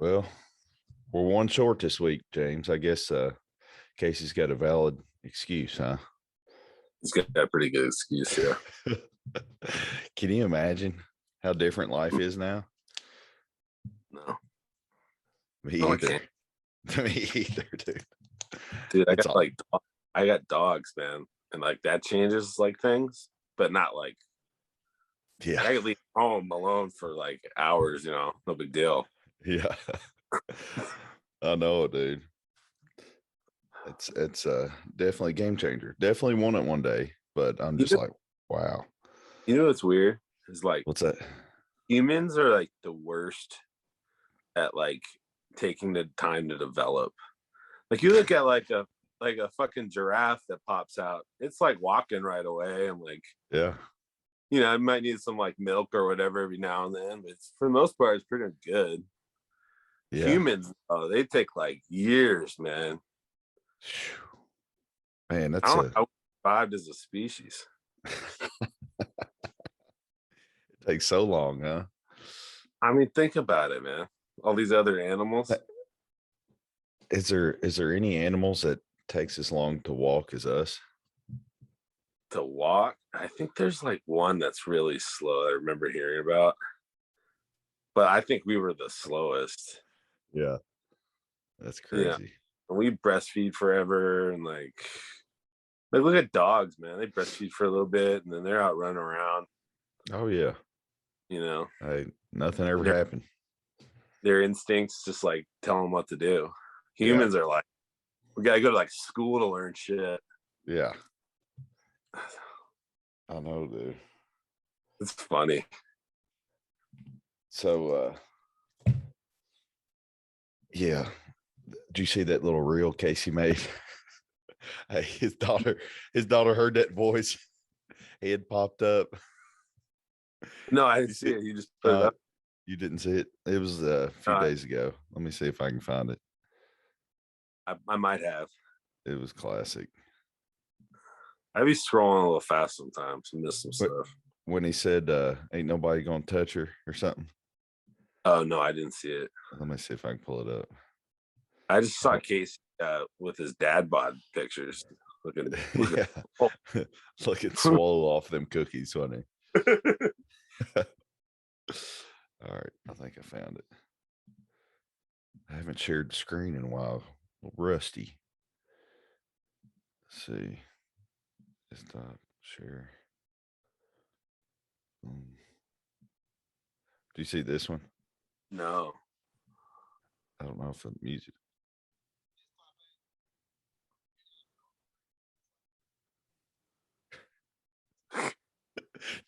Well, we're one short this week, James. I guess Casey's got a valid excuse, huh? He's got a pretty good excuse here. Can you imagine how different life is now? No. Me No, I either. can't. Me either, dude. Dude, I got dogs, man. And like that changes like things, but not like Yeah. I could leave home alone for like hours, no big deal. Yeah. I know, dude. It's definitely a game changer. Definitely want it one day, but I'm just like, wow. You know what's weird? Is like What's that? humans are like the worst at like taking the time to develop. Like you look at like a fucking giraffe that pops out, it's like walking right away. I'm like, Yeah. I might need some like milk or whatever every now and then, but for the most part, it's pretty good. Yeah. Humans, they take like years, man. Man, that's I don't know how we survived as a species. It takes so long, huh? I mean, think about it, man. All these other animals. Is there any animals that takes as long to walk as us? To walk? I think there's like one that's really slow I remember hearing about. But I think we were the slowest. Yeah. That's crazy. And we breastfeed forever and like look at dogs, man. They breastfeed for a little bit and then they're out running around. Oh yeah. Hey, nothing ever happened. Their instincts just like tell them what to do. Humans are like, we gotta go to like school to learn shit. Yeah. I know, dude. It's funny. So yeah. Did you see that little reel Casey made? Hey, his daughter heard that voice. Head popped up. No, I didn't see it. You just put it up. You didn't see it? It was a few days ago. Let me see if I can find it. I might have. It was classic. I be scrolling a little fast sometimes and miss some stuff. When he said, ain't nobody gonna touch her or something. Oh no, I didn't see it. Let me see if I can pull it up. I just saw Casey with his dad bod pictures. Looking swallow off them cookies, wasn't he? All right, I think I found it. I haven't shared the screen in a while. A little rusty. Let's see. Stop share. Do you see this one? No. I don't know if the music.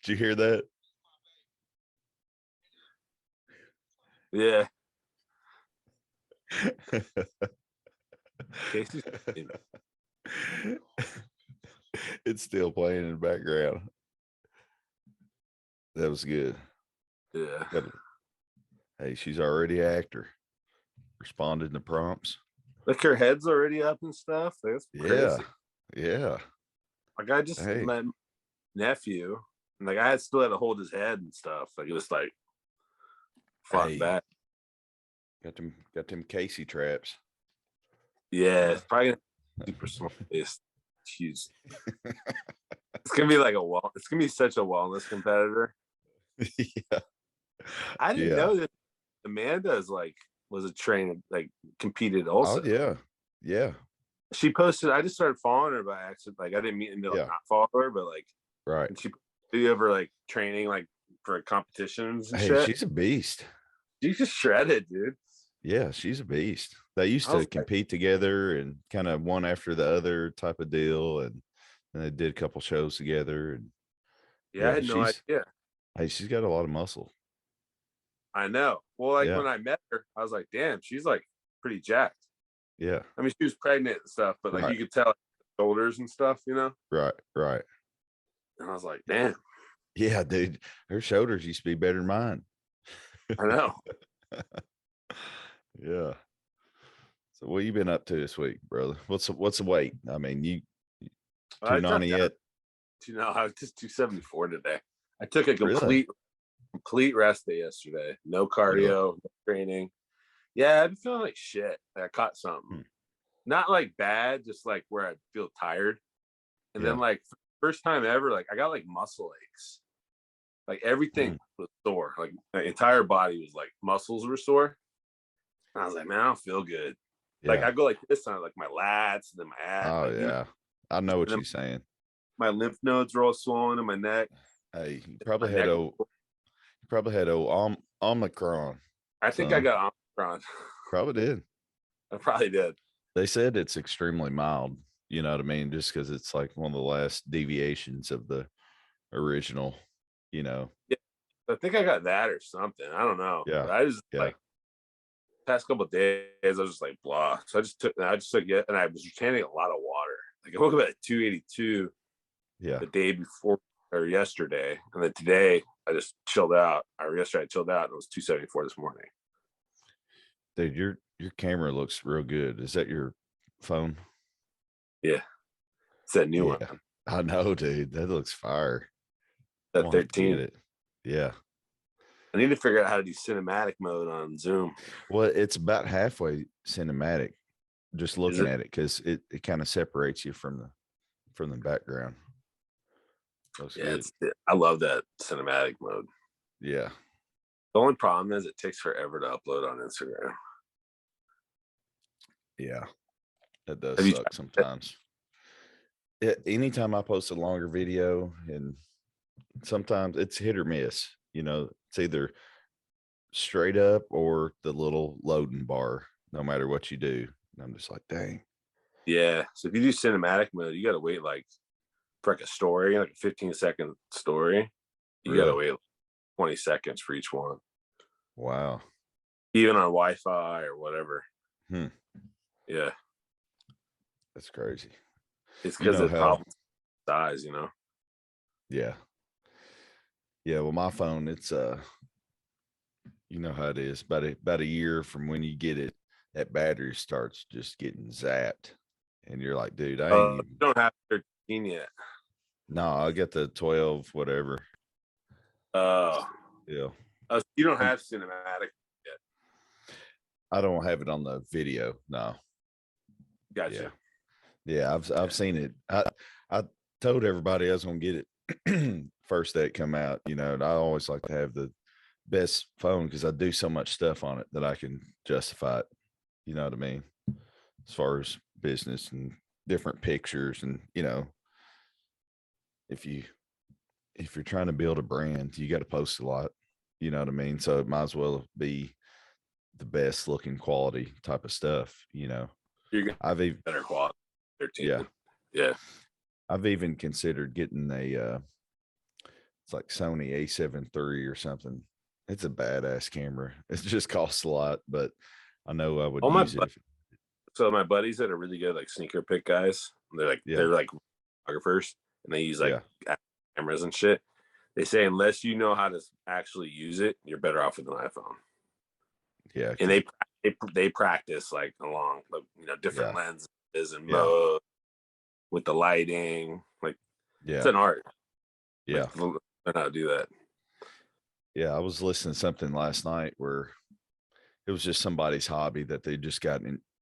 Did you hear that? Yeah. It's still playing in the background. That was good. Yeah. Hey, she's already an actor. Responded to prompts. Like her head's already up and stuff. That's crazy. Yeah. Like I just my nephew, and like I still had to hold his head and stuff. Like it was like fought back. Got them Casey traps. Yeah, it's probably super small face. Huge. It's gonna be like it's gonna be such a wellness competitor. Yeah. I didn't know that Amanda was a trainer, like competed also. Oh yeah. Yeah. She posted, I just started following her by accident. Like I didn't mean to not follow her, but like right. She video of her like training like for competitions and shit. She's a beast. She's just shredded, dude. Yeah, she's a beast. They used to compete together and kind of one after the other type of deal, and they did a couple shows together. And I had no idea. Hey, she's got a lot of muscle. I know. Well, like when I met her, I was like, damn, she's like pretty jacked. Yeah. I mean, she was pregnant and stuff, but like you could tell shoulders and stuff, Right. And I was like, damn. Yeah, dude. Her shoulders used to be better than mine. I know. Yeah. So what you been up to this week, brother? What's the weight? I mean, you 290 yet? I was just 274 today. I took a complete rest day yesterday. No cardio, no training. Yeah, I've been feeling like shit. I caught something. Hmm. Not like bad, just like where I feel tired. And then Yeah. like first time ever, like I got like muscle aches. Like everything was sore. Like my entire body was like muscles were sore. And I was like, man, I don't feel good. Like Yeah. I go like this time, like my lats and then my ass. Oh Like, you know, yeah. I know what and then you're saying. my lymph nodes are all swollen in my neck. Hey, you My probably had neck. Omicron. I think I Son. got Omicron. Probably did. I probably did. They said it's extremely mild, you know what I mean? Just because it's like one of the last deviations of the original, you know. Yeah, I think I got that or something. I don't know. Yeah. But I just Yeah. like past couple of days, I was just like blah. So I just took it, and I was retaining a lot of water. Like I woke up at 282 Yeah. the day before or yesterday, and then today I just chilled out. Or yesterday I chilled out, and it was 274 this morning. Dude, your camera looks real good. Is that your phone? Yeah, it's that new Yeah. one, I know, dude. That looks fire. that I'll have to 13. get it. Yeah. I need to figure out how to do cinematic mode on Zoom. Well, it's about halfway cinematic, just Is looking it? at it, because it kind of separates you from the background. Looks Yeah, good. I love that cinematic mode. Yeah. The only problem is it takes forever to upload on Instagram. Yeah. That does Have you suck tried it? sometimes. Anytime I post a longer video, and sometimes it's hit or miss, you know, it's either straight up or the little loading bar, no matter what you do. And I'm just like, dang. Yeah. So if you do cinematic mode, you got to wait like for like a story, like a 15-second story. You got to Really? wait 20 seconds for each one, Wow. even on Wi-Fi or whatever. Hmm. Yeah. That's crazy. It's You because know of the how, problem size, you know? yeah. Yeah. Well, my phone, it's you know how it is. About a year from when you get it, that battery starts just getting zapped. And you're like, dude, I ain't You even don't have 13 yet. no, I got the 12, whatever. Oh, Yeah. you don't I'm, have cinematic yet. I don't have it on the video. No. Yeah. Gotcha. Yeah. I've seen it. I told everybody I was gonna get it first day it come out, you know, and I always like to have the best phone because I do so much stuff on it that I can justify it. You know what I mean? As far as business and different pictures, and you know, if you're trying to build a brand, you got to post a lot. You know what I mean? So it might as well be the best looking quality type of stuff. You know, You're getting I've even better quality. 13. yeah, Yeah. I've even considered getting a it's like Sony A7 III or something. It's a badass camera. It just costs a lot, but I know I would All my use it if So my buddies that are really good, like sneaker pick guys, yeah, they're like photographers, and they use like yeah, cameras and shit. They say unless you know how to actually use it, you're better off with an iPhone. yeah, And because they practice like along different yeah, lenses and yeah, mode with the lighting. Like it's yeah, an art. yeah, Like to learn how to do that. yeah. I was listening to something last night where it was just somebody's hobby that they just got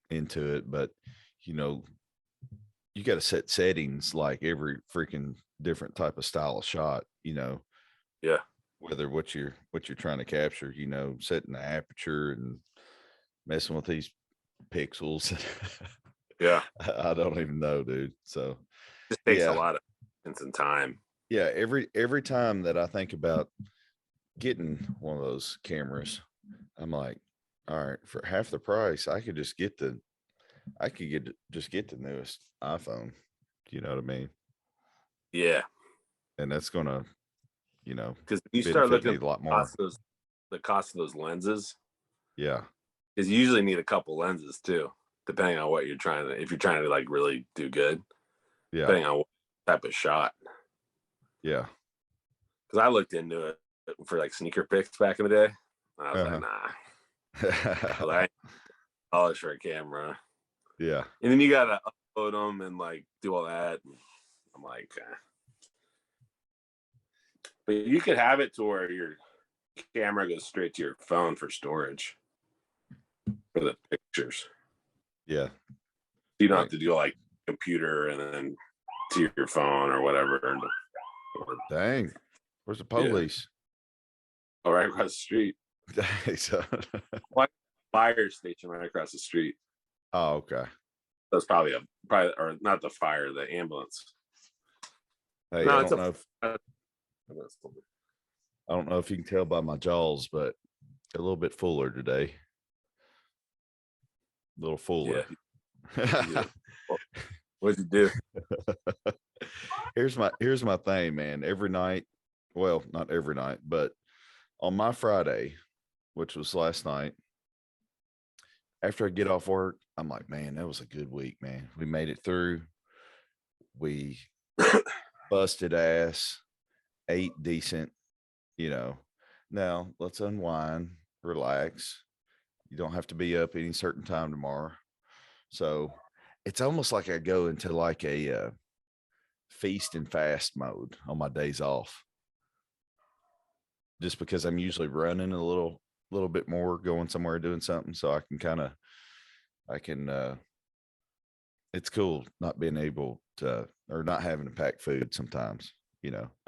into it, but you know, you got to set settings like every freaking different type of style of shot, you know, Yeah. whether what you're trying to capture, you know, setting the aperture and messing with these pixels. Yeah. I don't even know, dude. So It just takes a yeah, lot of patience and time. yeah. Every time that I think about getting one of those cameras, I'm like, all right, for half the price, just get the newest iPhone. You know what I mean? Yeah. And that's gonna, you know, Because you start benefit looking me at a lot more. the cost of those lenses, Yeah. because you usually need a couple lenses too, depending on what if you're trying to like really do good, Yeah. depending on what type of shot. Yeah. Because I looked into it for like sneaker picks back in the day, and I was like, Uh-huh. nah, I ain't polish for a camera. Yeah. And then you gotta upload them and like do all that. And I'm like, but you could have it to where your camera goes straight to your phone for storage. for the pictures. Yeah. You don't have to do like computer and then to your phone or whatever. Dang. Where's the police? Oh, right across the street. Dang, son. Fire station right across the street. Oh, okay. That's probably or not the fire, the ambulance. Hey, No, I don't know if you can tell by my jaws, but a little bit fuller today. A little fuller. Yeah. What'd you do? Here's my thing, man. Every night, well, not every night, but on my Friday, which was last night, after I get off work, I'm like, man, that was a good week, man. We made it through. We busted ass, ate decent, Now let's unwind, relax. You don't have to be up any certain time tomorrow. So it's almost like I go into like a feast and fast mode on my days off, just because I'm usually running a little bit more, going somewhere, doing something. So I can it's cool not being able to, or not having to pack food sometimes.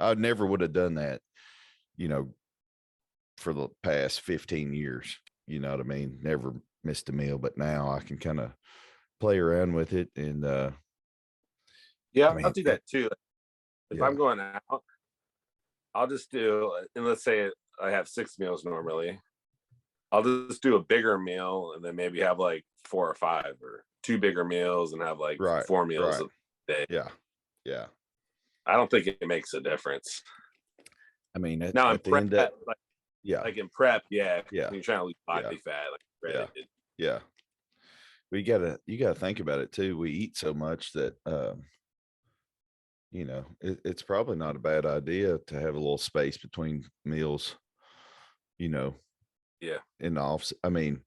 I never would have done that, for the past 15 years. You know what I mean? Never missed a meal, but now I can kind of play around with it. And I'll do that too. If I'm going out, I'll just do, and let's say I have 6 meals normally, I'll just do a bigger meal and then maybe have like 4 or 5, or 2 bigger meals and have like 4 meals a day. Yeah. I don't think it makes a difference. I mean, now at the end of, like in prep, you're trying to lose body fat. Like yeah. But you gotta think about it too. We eat so much that it's probably not a bad idea to have a little space between meals. In the office. I mean,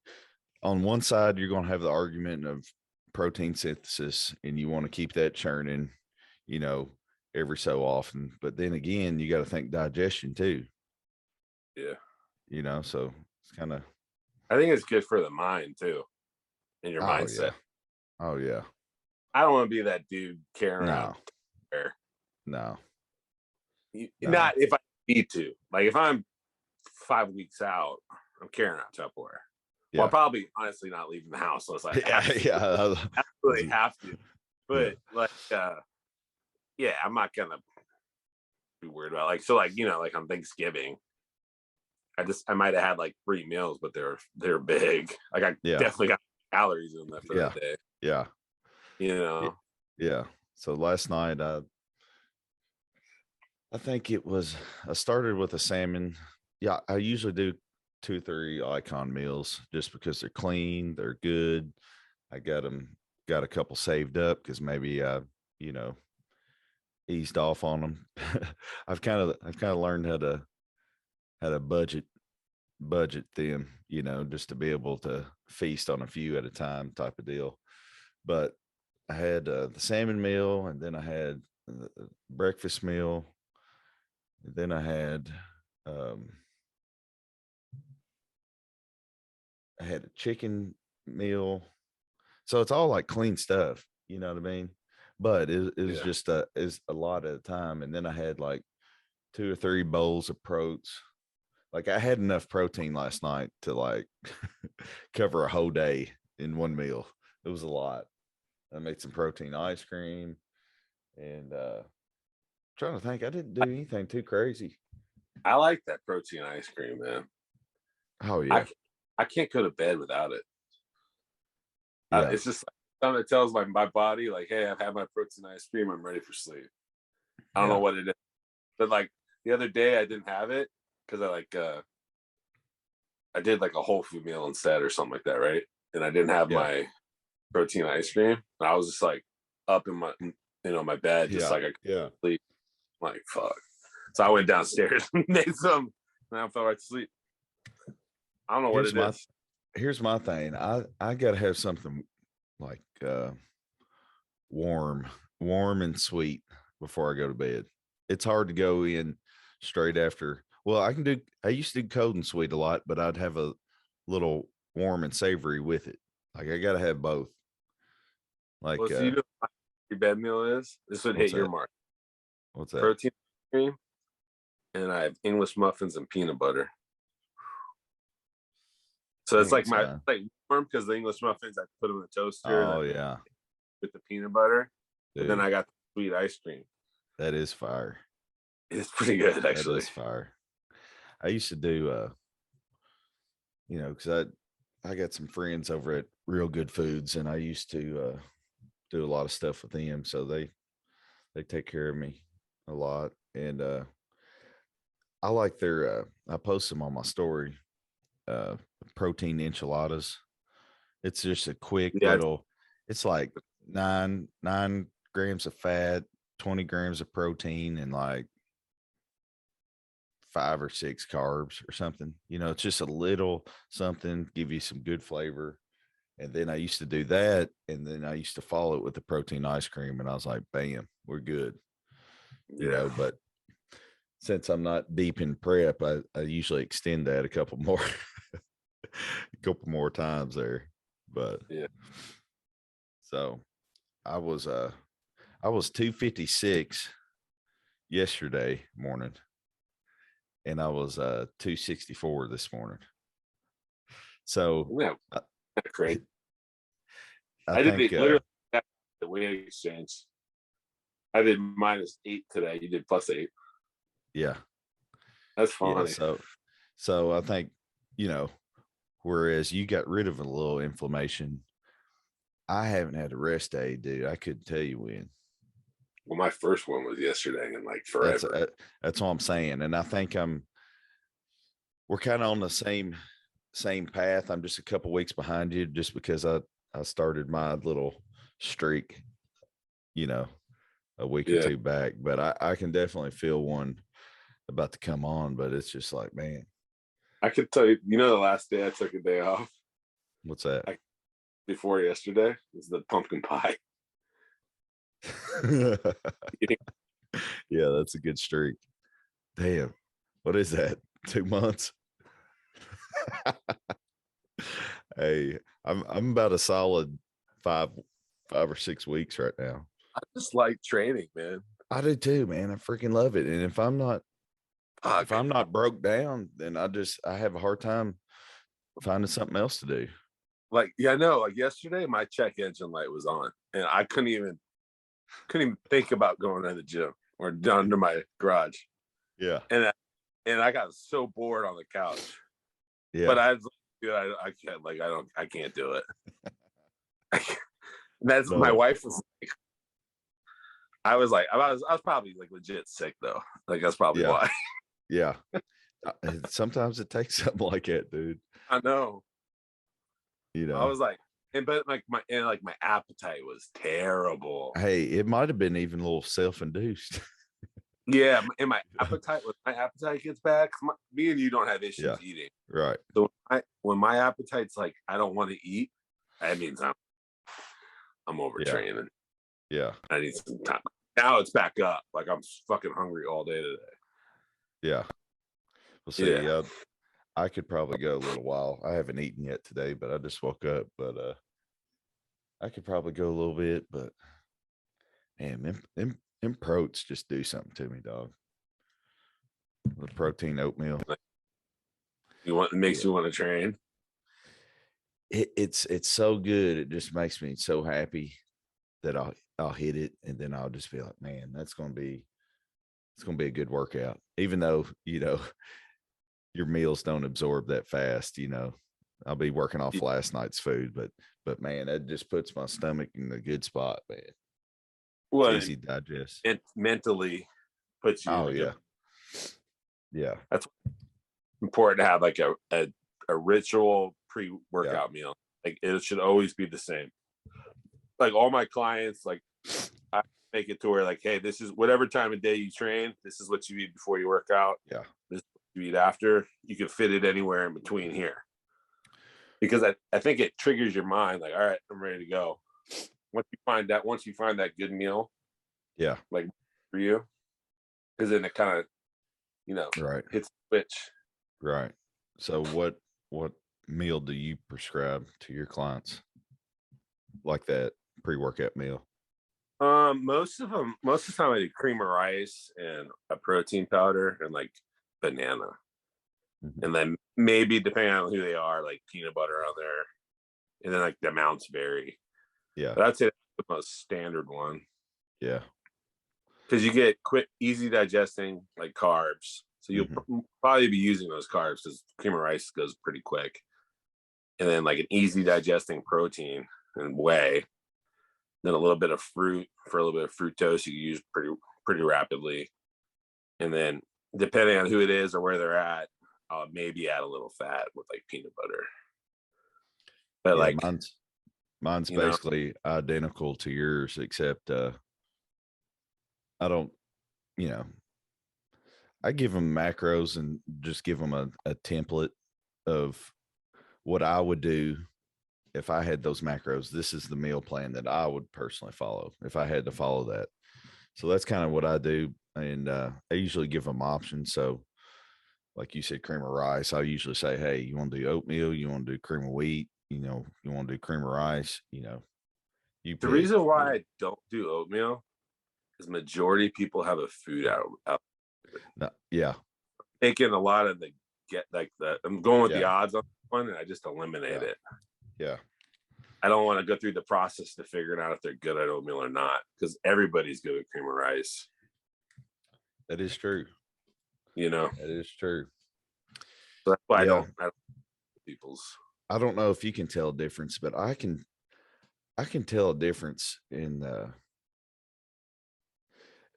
on one side, you're going to have the argument of protein synthesis, and you want to keep that churning, every so often. But then again, you got to think digestion too. Yeah. So it's kind of, I think it's good for the mind too, and your mindset. Oh yeah. I don't want to be that dude carrying around. No. Not if I need to. Like if I'm 5 weeks out, I'm carrying out Tupperware. Well, I'll probably honestly not leaving the house unless I absolutely have to. But I'm not gonna be worried about like on Thanksgiving. I might have had like 3 meals, but they're big. Like I definitely got calories in that for that day. Yeah. Yeah. So last night, I think I started with a salmon. Yeah, I usually do 2 or 3 icon meals just because they're clean, they're good. I got a couple saved up because maybe I, eased off on them. I've kind of learned how to budget them, just to be able to feast on a few at a time type of deal. But I had the salmon meal, and then I had the breakfast meal, and then I had a chicken meal. So it's all like clean stuff, you know what I mean? But it was just is a lot at a time. And then I had like 2 or 3 bowls of protein. Like I had enough protein last night to like cover a whole day in one meal. It was a lot. I made some protein ice cream, and trying to think, I didn't do anything too crazy. I like that protein ice cream, man. Oh yeah. I can't go to bed without it. It's just something that tells my body, like, hey, I've had my protein ice cream, I'm ready for sleep. I don't know what it is, but like the other day I didn't have it because I did like a whole food meal instead or something like that, right? And I didn't have my protein ice cream. And I was just like up in my my bed, just like I couldn't sleep. I'm like, fuck. So I went downstairs and made some, and I fell right to sleep. I don't know what it is. Here's my thing. I gotta have something like warm and sweet before I go to bed. It's hard to go in straight after. Well, I used to do cold and sweet a lot, but I'd have a little warm and savory with it. Like I gotta have both. Like Well, so you know what your bed meal is? This would hit your mark. What's that? Protein cream, and I have English muffins and peanut butter. So it's like like warm because the English muffins I put them in the toaster. Oh yeah, with the peanut butter, dude, and then I got the sweet ice cream. That is fire. It's pretty good, actually. That is fire. I used to do, you know, because I got some friends over at Real Good Foods, and I used to do a lot of stuff with them, so they take care of me a lot, and I like their. I post them on my story. Protein enchiladas. It's just a quick little. It's like nine grams of fat, 20 grams of protein, and like 5 or 6 carbs or something. You know, it's just a little something, give you some good flavor. And then I used to do that, and then I used to follow it with the protein ice cream, and I was like, bam, we're good. You know, but since I'm not deep in prep, I usually extend that a couple more times there. But so I was 256 yesterday morning, and I was 264 this morning. So great. I did literally the weight exchange. I did -8 today. You did +8. Yeah, that's funny. Yeah, so I think, you know, whereas you got rid of a little inflammation, I haven't had a rest day, dude. I couldn't tell you when. Well, my first one was yesterday, and like forever. That's what I'm saying, and I think we're kind of on the same path. I'm just a couple weeks behind you, just because I started my little streak, you know, a week or two back. But I can definitely feel one about to come on. But it's just like, man, I could tell you. You know, the last day I took a day off. What's that? Before yesterday was the pumpkin pie. Yeah, that's a good streak. Damn, what is that? 2 months? Hey, I'm about a solid 5 or 6 weeks right now. I just like training, man. I do too, man. I freaking love it. And if I'm not broke down, then I have a hard time finding something else to do. Like, I know. Like yesterday, my check engine light was on, and I couldn't even think about going to the gym or down to my garage. Yeah, and I got so bored on the couch. Yeah, but I can't. Like, I can't do it. That's my wife was like. I was probably like legit sick though. Like that's probably why. Yeah. Sometimes it takes something like that, dude. I know. You know, I was like, but my appetite was terrible. Hey, it might have been even a little self-induced. Yeah, and my appetite gets bad, because me and you don't have issues eating, right? So when my appetite's like I don't want to eat, that means I'm overtraining. Yeah, I need some time. Now it's back up. Like I'm fucking hungry all day today. Yeah. Well, see, I could probably go a little while. I haven't eaten yet today, but I just woke up. But I could probably go a little bit. But man, them protes just do something to me, dog. The protein oatmeal. It makes you want to train. It's so good. It just makes me so happy that I'll hit it, and then I'll just be like, man, it's gonna be a good workout. Even though, you know, your meals don't absorb that fast, you know. I'll be working off last night's food, but man, that just puts my stomach in a good spot, man. Well, it's easy to digest. It mentally puts you. Oh yeah. Yeah. That's important to have like a ritual pre-workout meal. Like it should always be the same. Like all my clients, like I make it to where like, hey, this is whatever time of day you train, this is what you eat before you work out. Yeah. This is what you eat after. You can fit it anywhere in between here. Because I think it triggers your mind, like, all right, I'm ready to go. Once you find that good meal, like for you, because then it kind of, you know, hits the switch. Right. So what meal do you prescribe to your clients? Like that pre-workout meal? Most of the time I do cream of rice and a protein powder and like banana. Mhm. And then maybe depending on who they are, like peanut butter on there. And then like the amounts vary. Yeah. But I'd say that's the most standard one. Yeah. Because you get quick, easy digesting like carbs. So you'll probably be using those carbs because cream of rice goes pretty quick. And then like an easy digesting protein and whey. Then a little bit of fruit for a little bit of fructose you can use pretty rapidly. And then depending on who it is or where they're at, I'll maybe add a little fat with like peanut butter. But yeah, like mine's basically identical to yours, except I don't, I give them macros and just give them a template of what I would do if I had those macros. This is the meal plan that I would personally follow if I had to follow that. So that's kind of what I do. And I usually give them options. So like you said, cream of rice, I usually say, hey, you want to do oatmeal? You want to do cream of wheat? You want to do cream of rice? You the pick. reason why I don't do oatmeal is majority of people have a food out. No, yeah. Taking a lot of I'm going with the Yeah. odds on one and I just eliminate it. Yeah. I don't want to go through the process to figuring out if they're good at oatmeal or not because everybody's good at cream of rice. That is true. That is true. So that's why I don't people's. I don't know if you can tell a difference, but I can tell a difference in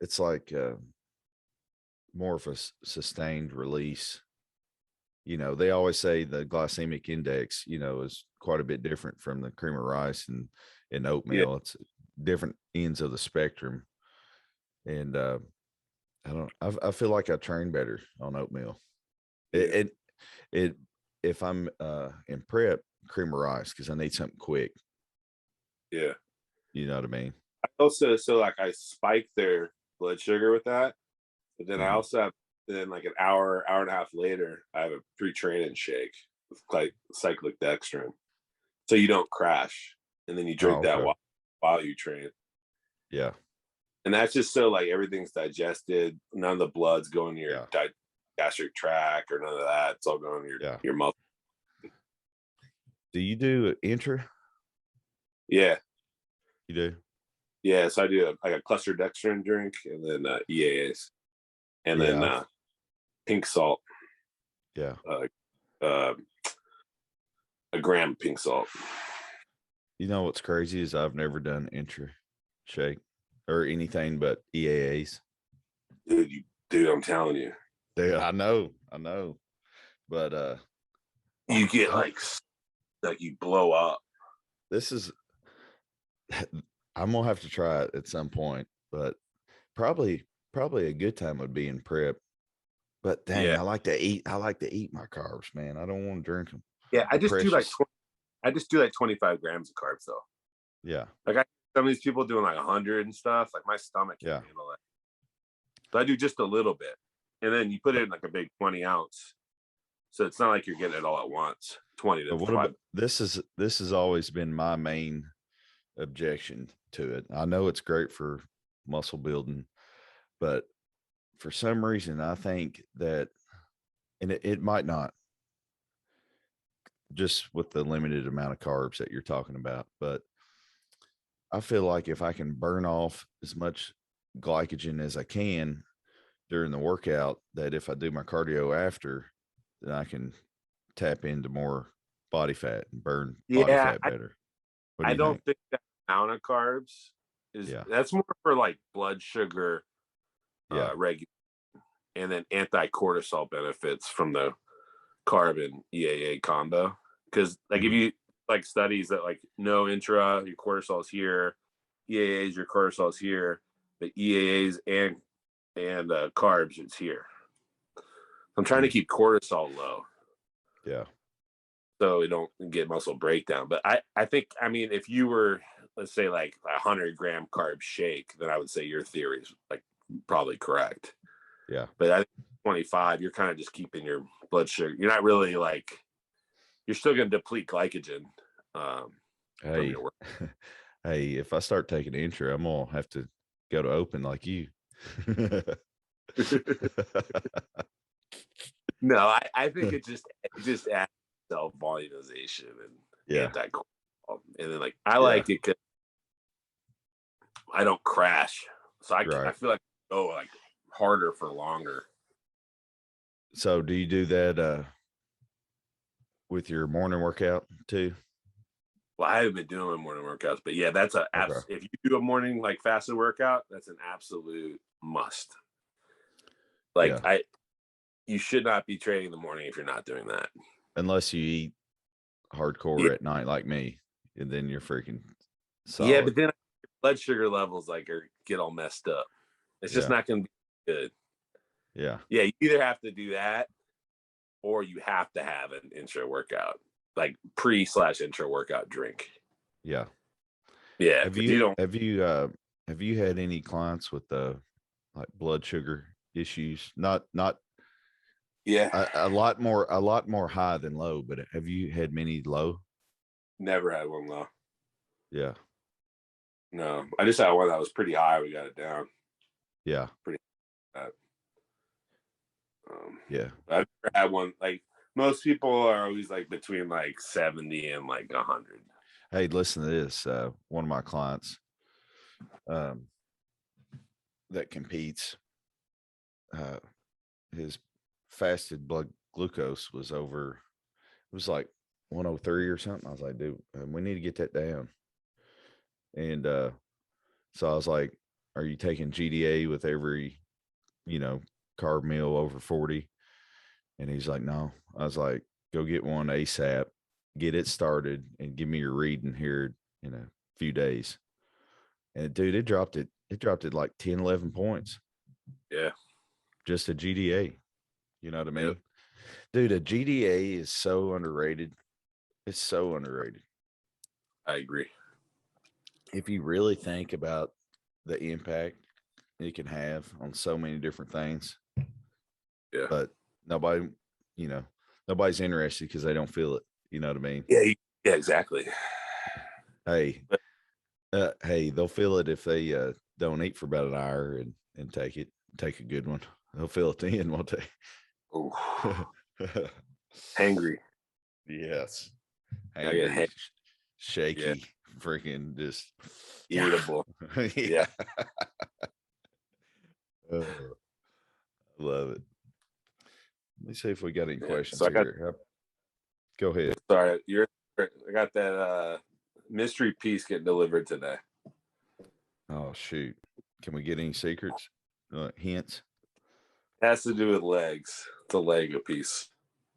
it's like more of a sustained release. They always say the glycemic index, is quite a bit different from the cream of rice and oatmeal. It's different ends of the spectrum. And I feel like I train better on oatmeal. It if I'm in prep, cream of rice because I need something quick. Yeah. You know what I mean? I also I spike their blood sugar with that, but then I also have like an hour and a half later, I have a pre-training shake with like cyclic dextrin, so you don't crash, and then you drink that while you train. Yeah, and that's just so like everything's digested, none of the blood's going to your gastric tract or none of that. It's all going to your muscle. Do you do intra? Yeah, you do. Yeah, so I do a cluster dextrin drink and then EAAs and then pink salt. Yeah. A gram pink salt. You know what's crazy is I've never done intra shake or anything but EAAs. Dude, I'm telling you. Dude, I know. But you get like you blow up. This is I'm gonna have to try it at some point, but probably a good time would be in prep. But dang, I like to eat my carbs, man. I don't want to drink them. Yeah, I just do like 25 grams of carbs though. Yeah. Like some of these people doing like 100 and stuff, like my stomach can't handle it. So I do just a little bit. And then you put it in like a big 20 ounce. So it's not like you're getting it all at once. 20 to 5. This has always been my main objection to it. I know it's great for muscle building, but for some reason I think that, and it might not, just with the limited amount of carbs that you're talking about, but I feel like if I can burn off as much glycogen as I can during the workout, that if I do my cardio after, then I can tap into more body fat and burn body fat better. I don't think that amount of carbs is that's more for like blood sugar regulation and then anti-cortisol benefits from the carb and EAA combo. Because like if you like studies that like no intra, your cortisol is here, EAAs, your cortisol is here, but EAAs and carbs, it's here. I'm trying to keep cortisol low. Yeah. So we don't get muscle breakdown. But I think, I mean, if you were, let's say like 100-gram carb shake, then I would say your theory is like probably correct. Yeah. But I think 25, you're kind of just keeping your blood sugar. You're not really like, you're still going to deplete glycogen. Hey, hey, if I start taking intro, I'm gonna have to go to open like you. No, I think it just adds self volumization and anti-cortisol. And then like I like it because I don't crash, so I feel like I go like harder for longer. So do you do that with your morning workout too? Well, I haven't been doing morning workouts, but yeah, that's if you do a morning like fasted workout, that's an absolute must. Like you should not be training in the morning if you're not doing that. Unless you eat hardcore at night like me, and then you're freaking solid. Yeah, but then blood sugar levels get all messed up. It's just not going to be good. Yeah. Yeah, you either have to do that or you have to have an intra workout, like pre/intra workout drink. Yeah. Yeah. Have you had any clients with like blood sugar issues? Not a lot more high than low, but have you had many low? Never had one low. Yeah. No, I just had one that was pretty high. We got it down. Yeah. Pretty bad. Yeah. I've never had one. Like most people are always like between like 70 and like 100. Hey, listen to this. One of my clients that competes, his fasted blood glucose was over, it was like 103 or something. I was like, dude, we need to get that down. And so I was like, are you taking GDA with every, carb meal over 40? And he's like, no. I was like, go get one ASAP, get it started, and give me your reading here in a few days. And dude, it dropped it like 10, 11 points. Yeah. Just a GDA. You know what I mean? Yep. Dude, a GDA is so underrated. It's so underrated. I agree. If you really think about the impact it can have on so many different things. Yeah. But nobody's interested because they don't feel it. You know what I mean? Yeah, exactly. Hey, they'll feel it if they don't eat for about an hour and take a good one. They'll feel it then, won't they? Oh, hangry. Yes. Hangry, shaky, freaking just irritable. Yeah. Love it. Let me see if we got any questions here. Go ahead. Sorry, I got that mystery piece getting delivered today. Oh shoot! Can we get any secrets? Hints? It has to do with legs. It's a leg piece.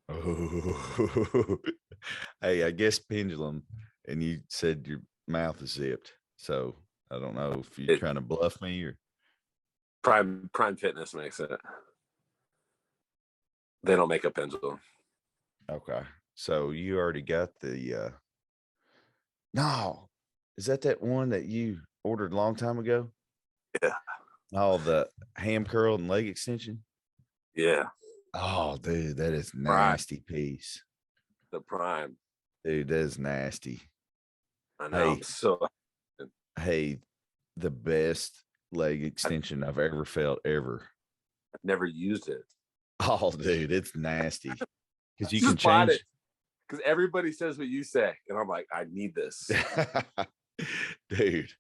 Oh, hey, I guess pendulum, and you said your mouth is zipped, so I don't know if you're trying to bluff me or Prime Fitness makes it. They don't make a pendulum. Okay, so you already got the. No, is that one that you ordered a long time ago? Yeah. Oh, the ham curl and leg extension. Yeah. Oh, dude, that is nasty piece. The Prime. Dude, that is nasty. I know. Hey, the best leg extension I've ever felt ever. I've never used it. Oh, dude, it's nasty. Because you can change it. Because everybody says what you say. And I'm like, I need this. Dude,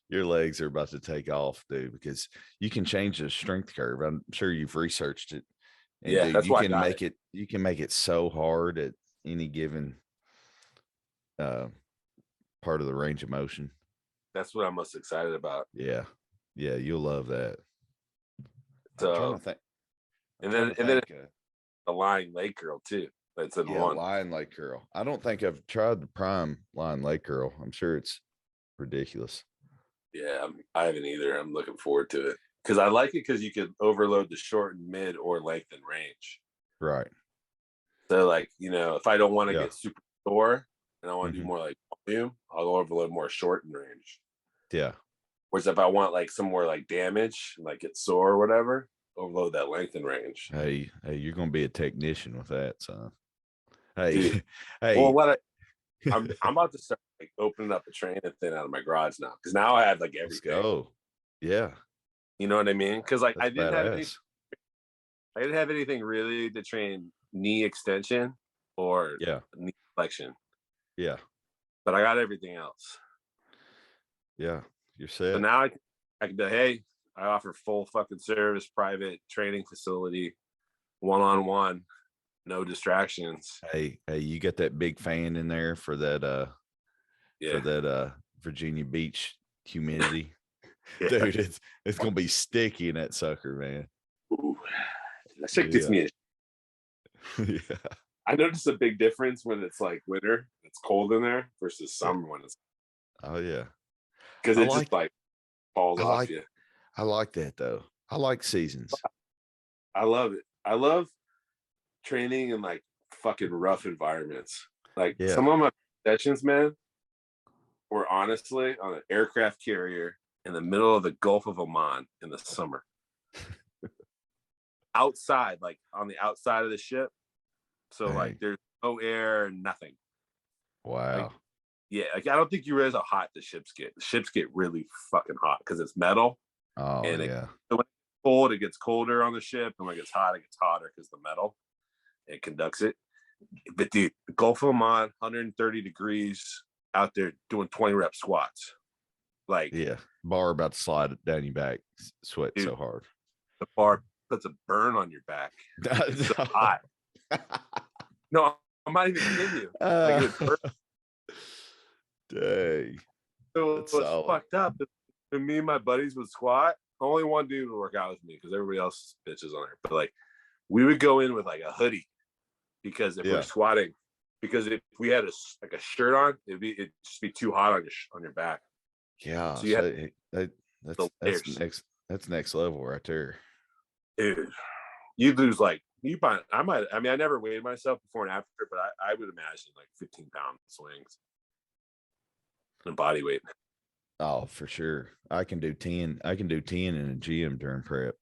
your legs are about to take off, dude, because you can change the strength curve. I'm sure you've researched it. And yeah, dude, that's you why can make it. You can make it so hard at any given part of the range of motion. That's what I'm most excited about. Yeah, you'll love that. So, I'm trying to think. And then a lying leg curl too. That's in one. Lying leg curl. I don't think I've tried the Prime lying leg curl. I'm sure it's ridiculous. Yeah, I haven't either. I'm looking forward to it because I like it because you can overload the short and mid or length and range. Right. So like, if I don't want to get super sore and I want to do more like volume, I'll overload more short and range. Yeah. Whereas if I want like some more like damage, like get sore or whatever, overload that length and range. Hey, you're gonna be a technician with that, son. Hey, Dude. hey, Well, I'm about to start like opening up a training thing out of my garage now, because now I have like let's everything. go. Yeah, You know what I mean? Because like that's badass. I didn't have anything really to train knee extension or Yeah, knee flexion, yeah, but I got everything else. yeah. You're So set. now I can be like, hey, I offer full fucking service, private training facility, one-on-one, no distractions. Hey, you got that big fan in there for that Yeah. Virginia Beach humidity. Yeah. Dude, it's gonna be sticky in that sucker, man. Ooh. That shit gets Yeah. me. Yeah. I notice a big difference when it's like winter, it's cold in there versus Yeah. summer when it's, Oh yeah. because I it just like like falls I off like you. I like that though. I like seasons. I love it. I love training in like fucking rough environments. Like Yeah. some of my sessions, man, were honestly on an aircraft carrier in the middle of the Gulf of Oman in the summer. Outside, like on the outside of the ship. So like Hey, there's no air, nothing. Like, wow. yeah, like I don't think you realize how hot the ships get. The ships get really fucking hot because it's metal, Oh and yeah. so when it's cold, it gets colder on the ship, and when it gets hot, it gets hotter because the metal it conducts it. But dude, the Gulf of Oman, 130 degrees out there doing 20 rep squats. Like, Yeah. Bar about to slide down your back, sweat dude, so hard. the bar puts a burn on your back. It's so hot. No, I'm not even kidding you. Like it would burn. Dang. So That's it's solid. fucked up. When me and my buddies would squat, only one dude would work out with me because everybody else bitches on it. But like, we would go in with like a hoodie because if we're Yeah. squatting, because if we had a shirt on, it'd just be too hot on your back. Yeah. So you have So the layers. that's next level right there. Dude, you lose like I mean, I never weighed myself before and after, but I would imagine like 15-pound swings in body weight. Oh, for sure. I can do 10. I can do 10 in a gym during prep.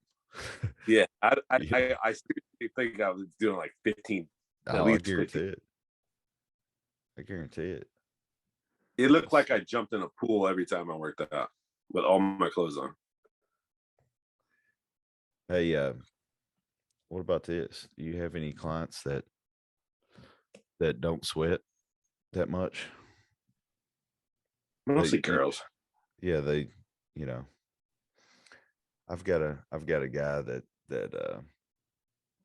Yeah, Yeah. I seriously think I was doing like 15, at Oh, I least guarantee 15. it. I guarantee it. It looked That's, like I jumped in a pool every time I worked out with all my clothes on. hey, what about this? Do you have any clients that don't sweat that much? They, Mostly girls. yeah, they, you know, I've got a guy that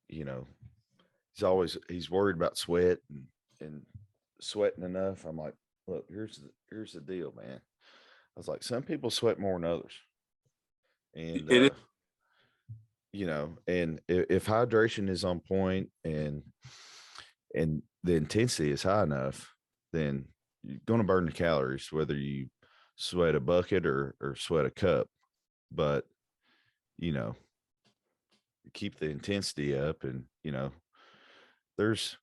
you know, he's worried about sweat and sweating enough. I'm like, look, here's the deal, man. I was like, some people sweat more than others. And It is. and if hydration is on point and the intensity is high enough, then you're going to burn the calories, whether you sweat a bucket or sweat a cup. But, you know, keep the intensity up. And, there's,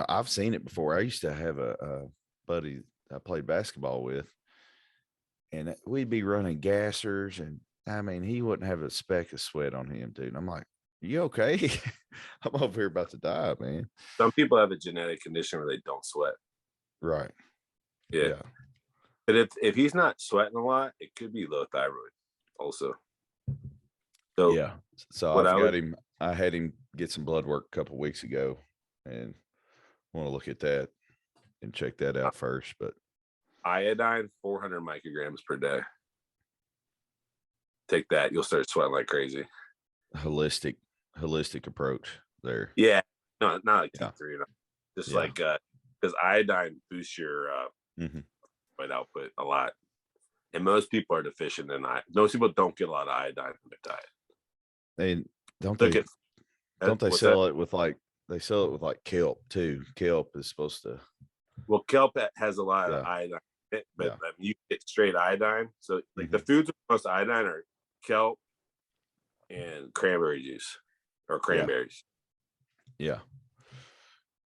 I've seen it before. I used to have a buddy I played basketball with, and we'd be running gassers. And I mean, he wouldn't have a speck of sweat on him, dude. And I'm like, you okay? I'm over here about to die, man. Some people have a genetic condition where they don't sweat. Right. Yeah, Yeah. but if he's not sweating a lot, it could be low thyroid, also. So Yeah. So what I would I had him get some blood work a couple weeks ago, and want to look at that and check that out first. But iodine 400 micrograms per day. Take that, you'll start sweating like crazy. holistic approach there. Yeah, no, not like Yeah. T3, just Yeah. like because iodine boosts your Mhm. output a lot, and most people are deficient in iodine. Most people don't get a lot of iodine in their diet. And don't Look they at what's that? sell it with like kelp too? Kelp is supposed to. Well, kelp has a lot of Yeah. iodine in it, but Yeah. you get straight iodine. So like the Mhm. foods with most iodine are kelp and cranberry juice or Yeah. cranberries. Yeah.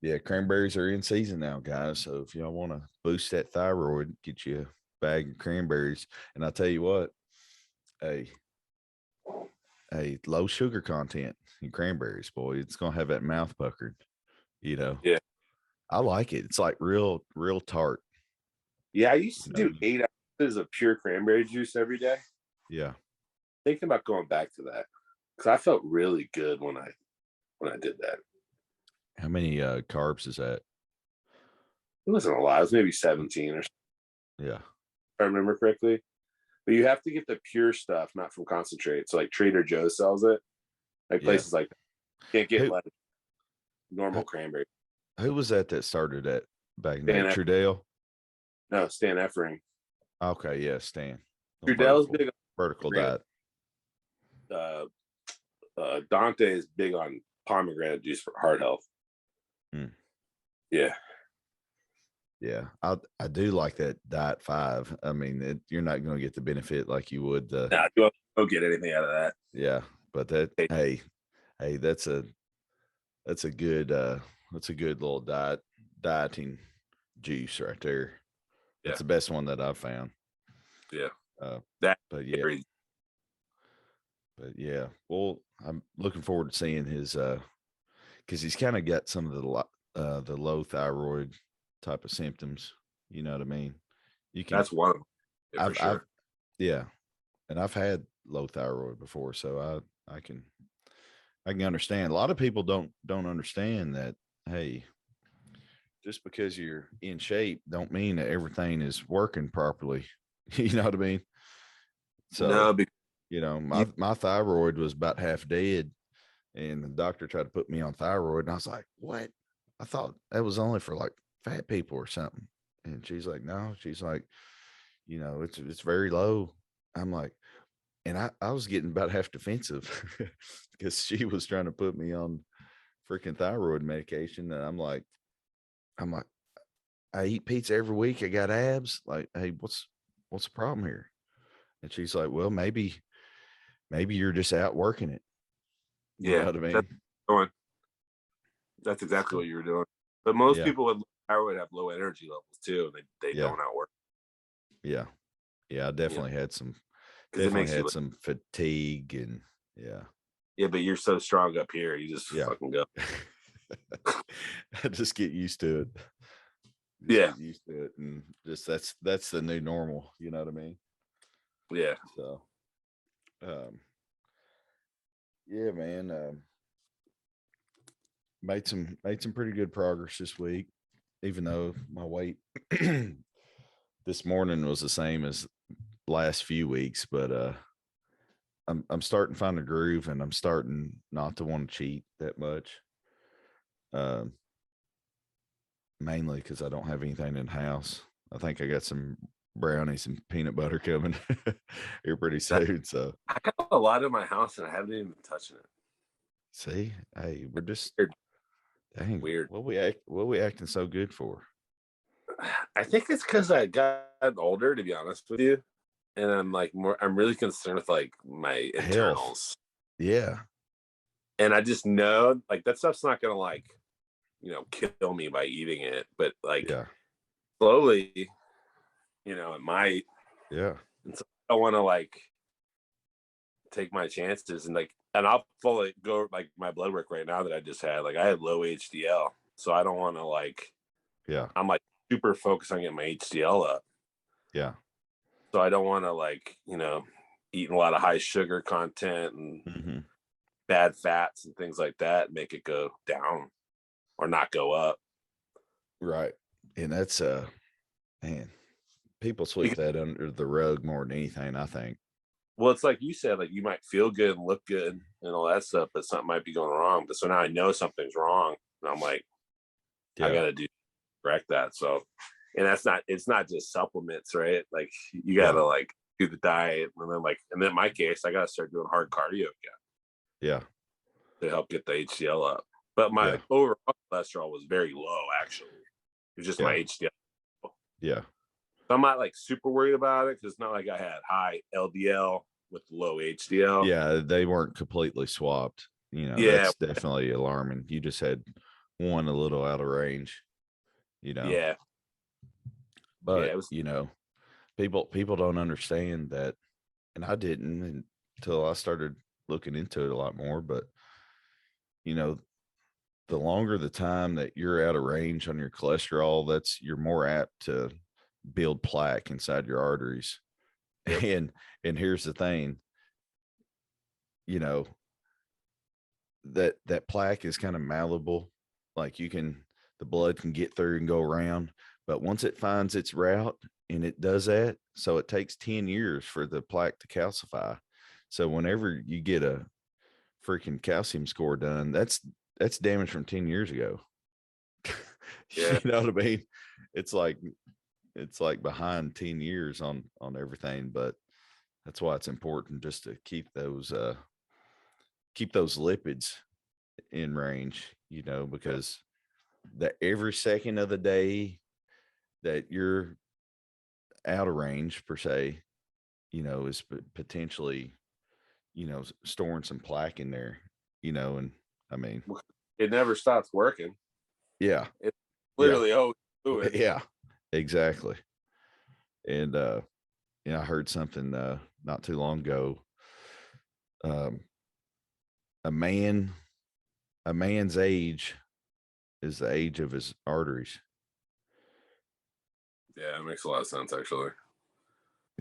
Yeah. Cranberries are in season now, guys. So if y'all want to boost that thyroid, get you a bag of cranberries. And I tell you what, a low sugar content in cranberries, boy, it's gonna have that mouth puckered. you know. Yeah. I like it. It's like real tart. Yeah, I used to You know? do 8 ounces of pure cranberry juice every day. Yeah. Thinking about going back to that because I felt really good when I did that. How many carbs is that? It wasn't a lot. It was maybe 17 or something, Yeah. if I remember correctly. But you have to get the pure stuff, not from concentrate. So like Trader Joe's sells it. Like Yeah. places like that. You can't get Who, like normal cranberry. who was that started that back in the day? Stan Trudell? No, Stan Effering. Okay, yeah, Stan. Trudell's big on Vertical diet. Dante is big on pomegranate juice for heart health. Yeah. Yeah, I do like that Diet 5. I mean, you're not going to get the benefit like you would the. Nah, you won't get anything out of that. Yeah, but that hey, that's a good little dieting juice right there. That's the best one that I've found. Yeah. But yeah, well, I'm looking forward to seeing his because he's kind of got some of the low thyroid type of symptoms. You know what I mean? That's one of them. Yeah, for sure. Yeah, and I've had low thyroid before, so I can understand. A lot of people don't understand that. Hey, just because you're in shape don't mean that everything is working properly. You know what I mean? So no, you know, my thyroid was about half dead, and the doctor tried to put me on thyroid, and I was like, what? I thought that was only for like fat people or something. And she's like, no. She's like, you know, it's very low. I'm like, and I was getting about half defensive because she was trying to put me on freaking thyroid medication. And I'm like, I eat pizza every week. I got abs. Like, hey, what's the problem here? And she's like, well, maybe you're just out working it. You know what I mean? That's exactly what you were doing. But most people with thyroid have low energy levels too, and they don't outwork. Yeah. Yeah, I definitely had some fatigue and Yeah, but you're so strong up here, you just fucking go. I just get used to it. Get used to it, and just that's the new normal. You know what I mean? Yeah. So, yeah, man. Made some pretty good progress this week, even though my weight this morning was the same as last few weeks, but I'm starting to find a groove, and I'm starting not to want to cheat that much. Mainly because I don't have anything in the house. I think I got some brownies and peanut butter coming here pretty soon. So I got a lot in my house, and I haven't even been touching it. See, hey, we're just dang weird. What we acting so good for? I think it's because I got older, to be honest with you, and I'm really concerned with like my internals. Health. Yeah. And I just know like that stuff's not gonna like, kill me by eating it, but like slowly, it might. Yeah. And so I want to like take my chances and I'll fully go like my blood work right now that I just had. Like I had low HDL, so I don't want to like. Yeah. I'm like super focused on getting my HDL up. Yeah. So I don't want to like, eating a lot of high sugar content and bad fats and things like that, make it go down or not go up. Right. And that's man, people sweep that under the rug more than anything, I think. Well, it's like you said, like you might feel good and look good and all that stuff, but something might be going wrong. But so now I know something's wrong, and I'm like, I gotta correct that. So, and it's not just supplements, right? Like you gotta like do the diet, and then in my case, I gotta start doing hard cardio again. Yeah. To help get the HDL up. But my overall cholesterol was very low, actually. It was just my HDL. Yeah. So I'm not like super worried about it because it's not like I had high LDL with low HDL. Yeah, they weren't completely swapped. That's definitely alarming. You just had one a little out of range. Yeah. But people don't understand that, and I didn't until I started looking into it a lot more. But the longer the time that you're out of range on your cholesterol, you're more apt to build plaque inside your arteries. Yep. And here's the thing, you know, that plaque is kind of malleable. Like the blood can get through and go around, but once it finds its route and it does that, so it takes 10 years for the plaque to calcify. So whenever you get a freaking calcium score done, that's damage from 10 years ago. Yeah. You know what I mean? It's like behind 10 years on everything, but that's why it's important just to keep those lipids in range, you know, because that every second of the day that you're out of range per se, you know, is potentially, you know, storing some plaque in there, you know. And I mean, it never stops working. Yeah. It's literally always doing. Yeah, exactly. And you know, I heard something not too long ago. A man's age is the age of his arteries. Yeah, it makes a lot of sense, actually.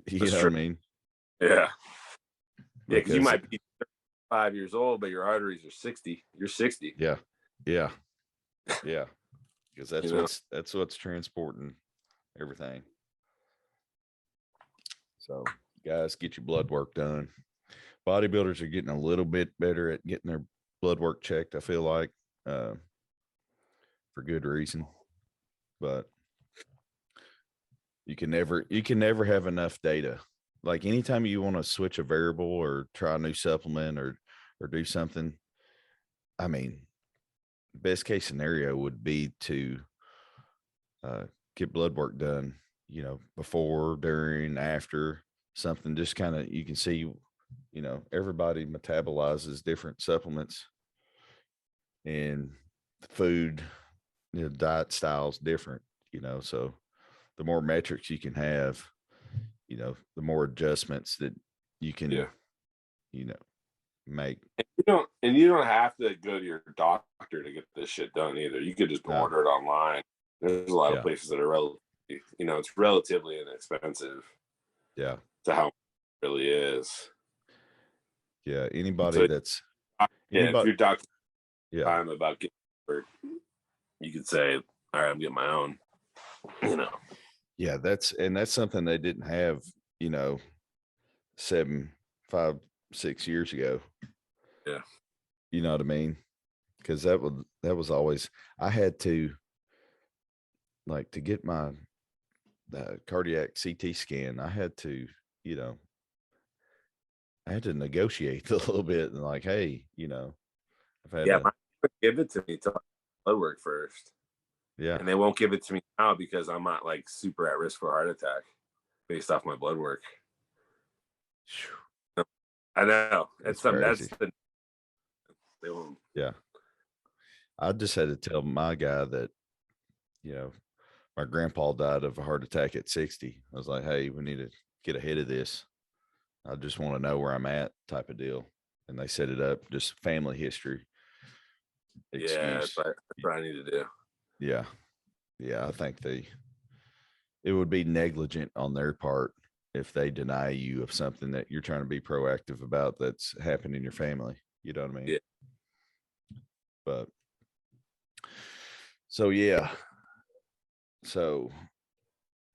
You know what I mean? Yeah. Yeah, because you might be 5 years old, but your arteries are 60. You're 60. Yeah. Yeah. Yeah. Because that's what's transporting everything. So guys, get your blood work done. Bodybuilders are getting a little bit better at getting their blood work checked, I feel like, for good reason. But you can never have enough data. Like anytime you want to switch a variable or try a new supplement or do something, I mean, best case scenario would be to get blood work done, you know, before, during, after something. Just kind of, you can see, you know, everybody metabolizes different supplements, and food, you know, diet styles different, you know. So the more metrics you can have, you know, the more adjustments that you can, you know, make. And you don't have to go to your doctor to get this shit done either. You could just order it online. There's a lot of places that are you know, it's relatively inexpensive. Yeah. To how it really is. Yeah. Anybody if your doctor time about getting hurt, you could say, all right, I'm getting my own, you know. Yeah, that's something they didn't have, you know, 7, 5, 6 years ago. Yeah. You know what I mean? Because that was always, I had to, like, to get my cardiac CT scan, I had to, you know, I had to negotiate a little bit and like, hey, you know, I've had give it to me to blood work first. Yeah. And they won't give it to me now because I'm not like super at risk for a heart attack based off my blood work. I know. That's they won't. Yeah. I just had to tell my guy that, you know, my grandpa died of a heart attack at 60. I was like, hey, we need to get ahead of this. I just want to know where I'm at, type of deal. And they set it up, just family history. Excuse. Yeah, that's what I need to do. Yeah. Yeah. I think it would be negligent on their part if they deny you of something that you're trying to be proactive about that's happened in your family. You know what I mean? Yeah. But so, yeah. So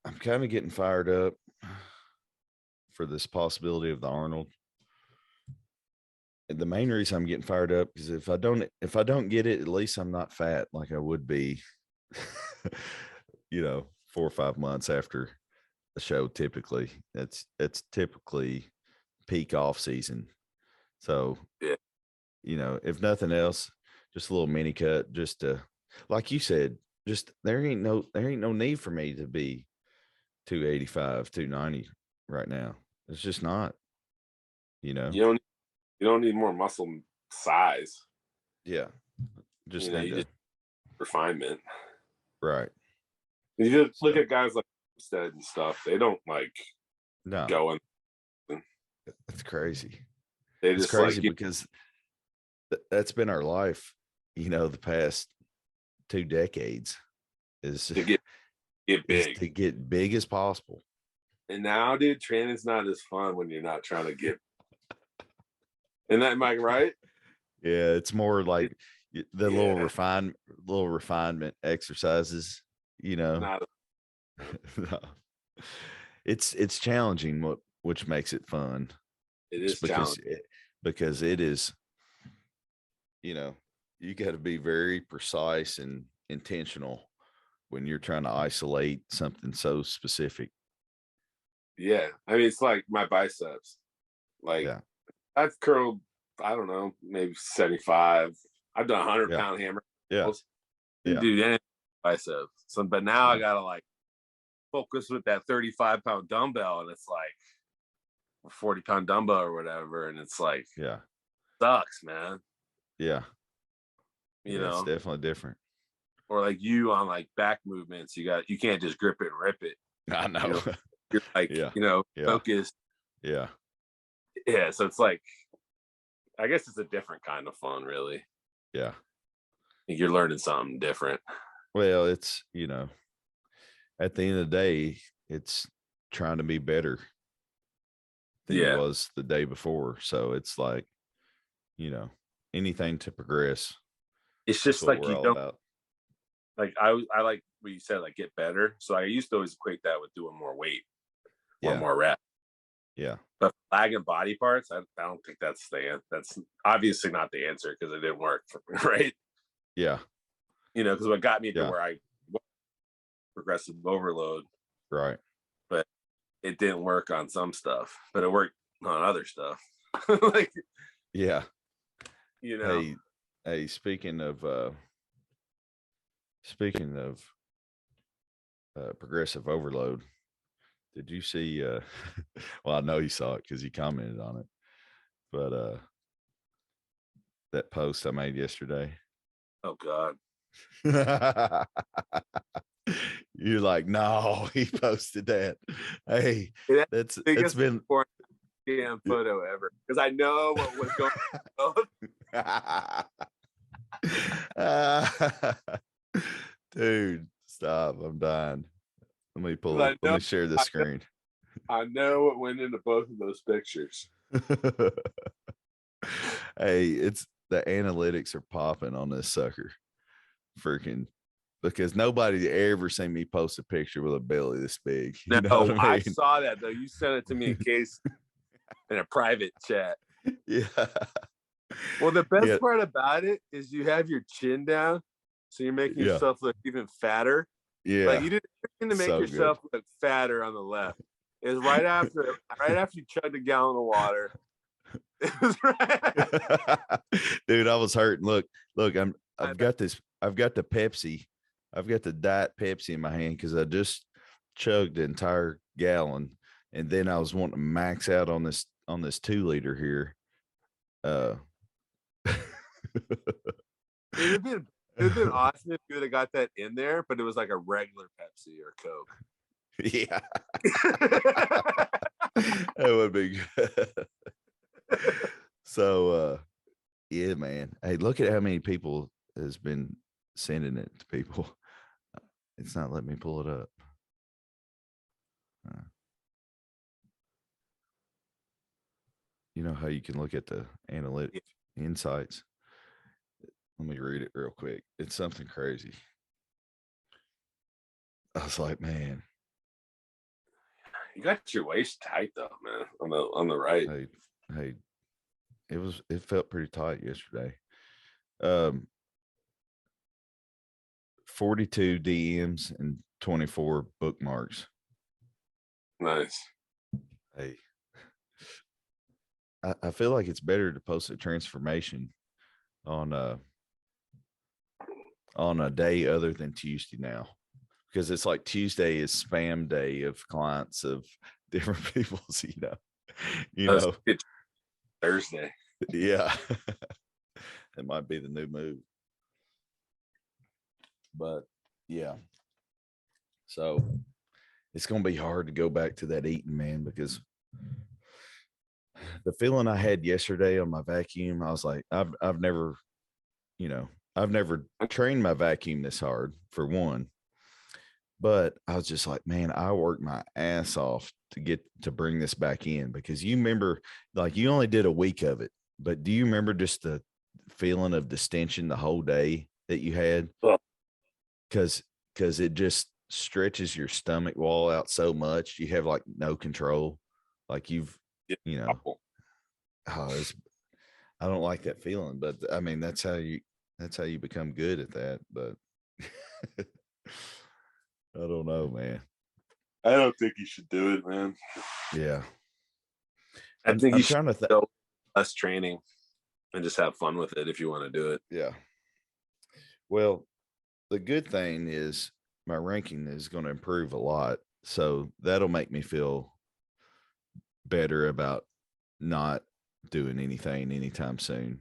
I'm kind of getting fired up for this possibility of the Arnold. And the main reason I'm getting fired up is if I don't get it, at least I'm not fat like I would be, you know, 4 or 5 months after the show. Typically, it's typically peak off season. So, you know, if nothing else, just a little mini cut, just to, like you said, just there ain't no need for me to be 285, 290 right now. It's just not, you know. You don't need more muscle size. Yeah. Just need refinement. Right. You just look at guys like Stead and stuff. They don't like go in. That's crazy. They it's just crazy because that's been our life, the past 2 decades is to get is big. to get big as possible. And now, dude, training's not as fun when you're not trying to get. Isn't that, Mike, right? Yeah, it's more like the little Yeah. refinement exercises, Not No. It's challenging, which makes it fun. it Just is challenging. because it is, you got to be very precise and intentional when you're trying to isolate something so specific. Yeah. I mean, it's like my biceps. Like, Yeah. I've curled, I don't know, maybe 75. I've done 100-pound hammer. Yeah. Didn't do any biceps. So, but now I Yeah. gotta like focus with that 35-pound dumbbell, and it's like a 40-pound dumbbell or whatever, and it's like, Yeah. sucks, man. Yeah. You It's know, definitely different. or like you on like back movements, you can't just grip it and rip it. I know. You're like, Yeah. focused. Yeah. Yeah. So it's like, I guess it's a different kind of fun, really. Yeah. You're learning something different. Well, it's, at the end of the day, it's trying to be better than you was the day before. So it's like, anything to progress. It's just what like we're you all don't about. like. I like what you said, like get better. So I used to always equate that with doing more weight or more reps. Yeah. But lagging body parts, I don't think that's that's obviously not the answer because it didn't work for me, right? Yeah. Because what got me to where I progressive overload, Right. but it didn't work on some stuff, but it worked on other stuff. Like, Yeah. Hey, speaking of progressive overload, did you see well, I know you saw it because you commented on it, but that post I made yesterday. Oh God. You're like, no, he posted that. Hey, That's it's been damn photo ever because I know what was going on. Dude, stop. I'm dying. Let me share this screen. I know what went into both of those pictures. Hey, it's the analytics are popping on this sucker. Freaking, because nobody ever seen me post a picture with a belly this big. You know what I mean? I saw that though. You sent it to me in case in a private chat. Yeah. Well, the best part about it is you have your chin down, so you're making yourself look even fatter. Yeah. Like you didn't make yourself look fatter on the left. It was right after you chugged a gallon of water. It was right. Dude, I was hurting. Look, I've got the Pepsi. I've got the Diet Pepsi in my hand because I just chugged the entire gallon, and then I was wanting to max out on this 2-liter here. It'd have been awesome if you would have got that in there, but it was like a regular Pepsi or Coke. Yeah. That would be good. So yeah, man. Hey, look at how many people has been sending it to people. It's not letting me pull it up. You know how you can look at the analytics insights? Let me read it real quick. It's something crazy. I was like, man, you got your waist tight though, man. On the right. Hey, it felt pretty tight yesterday. 42 DMs and 24 bookmarks. Nice. Hey, I feel like it's better to post a transformation on a day other than Tuesday now, because it's like Tuesday is spam day of clients of different people's, It's Thursday. Yeah. It might be the new move. But yeah. So it's going to be hard to go back to that eating, man, because the feeling I had yesterday on my vacuum, I was like, I've never, I've never trained my vacuum this hard, for one. But I was just like, man, I worked my ass off to bring this back in, because you remember, like, you only did a week of it, but do you remember just the feeling of distension the whole day that you had? Because it just stretches your stomach wall out so much. You have like no control. Like you know, oh, I don't like that feeling, but I mean, that's how you become good at that. But I don't know, man. I don't think you should do it, man. Yeah. I think I'm you should trying to go less training and just have fun with it if you want to do it. Yeah. Well, the good thing is my ranking is going to improve a lot. So that'll make me feel better about not doing anything anytime soon.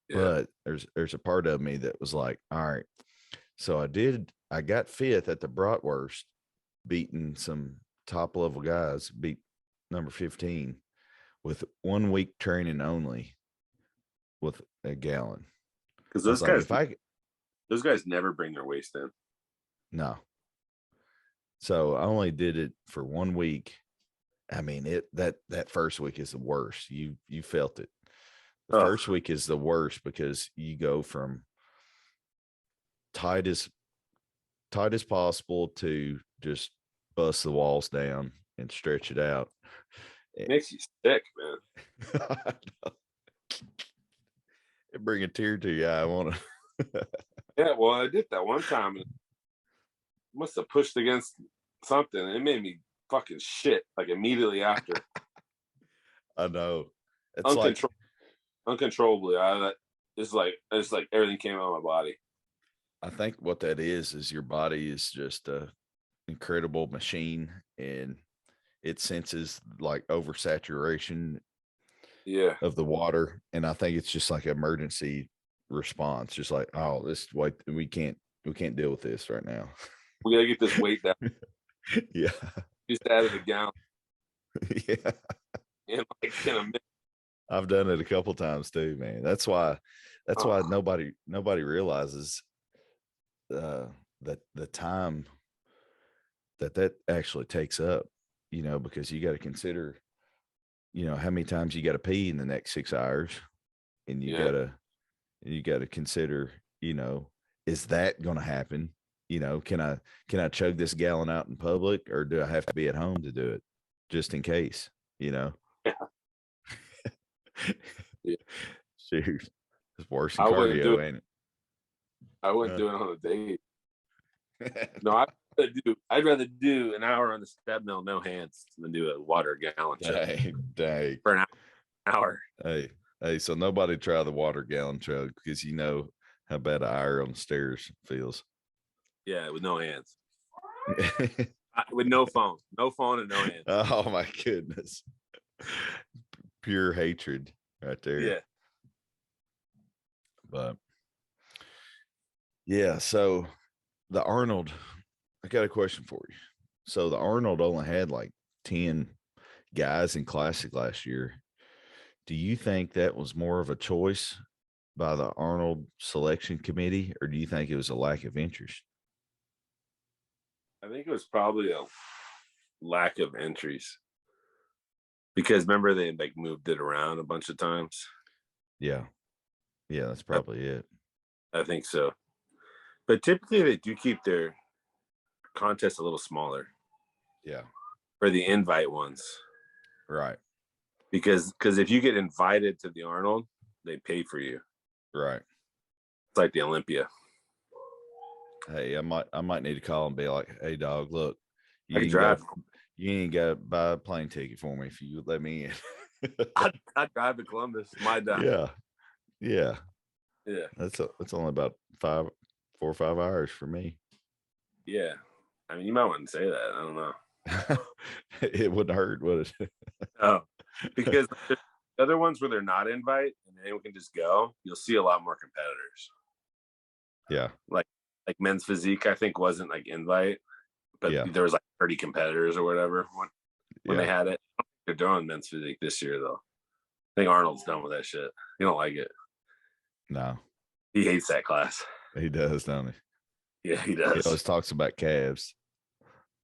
Yeah. But there's a part of me that was like, all right. So I got fifth at the bratwurst, beating some top level guys, beat number 15 with 1 week training only with a gallon. Because those guys never bring their waist in. No. So I only did it for 1 week. I mean, that first week is the worst. You felt it. The first week is the worst because you go from tight as possible to just bust the walls down and stretch it out. It makes you sick, man. It bring a tear to your eye. I want to. Yeah, well, I did that one time. And must have pushed against something. And it made me fucking shit like immediately after. I know. It's uncontrollably. It's like everything came out of my body. I think what that is your body is just a incredible machine, and it senses like oversaturation of the water. And I think it's just like emergency response, just like, oh, we can't deal with this right now. We gotta get this weight down. Yeah. Just added a gallon. Yeah. In a minute. I've done it a couple times too, man. That's why nobody realizes that the time that actually takes up, because you got to consider, how many times you got to pee in the next 6 hours, and you got to consider, is that going to happen? Can I chug this gallon out in public, or do I have to be at home to do it just in case, Yeah. Yeah. Shoot, it's worse than cardio, ain't it? I wouldn't do it on a date. No, I'd rather do an hour on the step mill, no hands, than do a water gallon chug. Dang. For an hour. Hey, so nobody try the water gallon chug, because you know how bad an hour on the stairs feels. Yeah, with no hands. With no phone and no hands. Oh my goodness. Pure hatred right there. Yeah. But yeah, so the Arnold, I got a question for you. So the Arnold only had like 10 guys in Classic last year. Do you think that was more of a choice by the Arnold selection committee, or do you think it was a lack of interest? I think it was probably a lack of entries, because remember they like moved it around a bunch of times. Yeah, that's probably it. I think so. But typically they do keep their contests a little smaller. Yeah. For the invite ones. Right. Because if you get invited to the Arnold, they pay for you. Right. It's like the Olympia. Hey, I might need to call and be like, hey dog, look, you ain't got to buy a plane ticket for me if you let me in. I'd drive to Columbus. My dime. Yeah. That's only about 4 or 5 hours for me. Yeah. I mean, you might want to say that. I don't know. It wouldn't hurt, would it? Oh, because the other ones where they're not invite and anyone can just go, you'll see a lot more competitors. Yeah. Like Men's Physique, I think, wasn't like invite, but there was like 30 competitors or whatever when they had it. They're doing Men's Physique this year, though. I think Arnold's done with that shit. You don't like it. No. He hates that class. He does, don't he? Yeah, he He does. always talks about calves.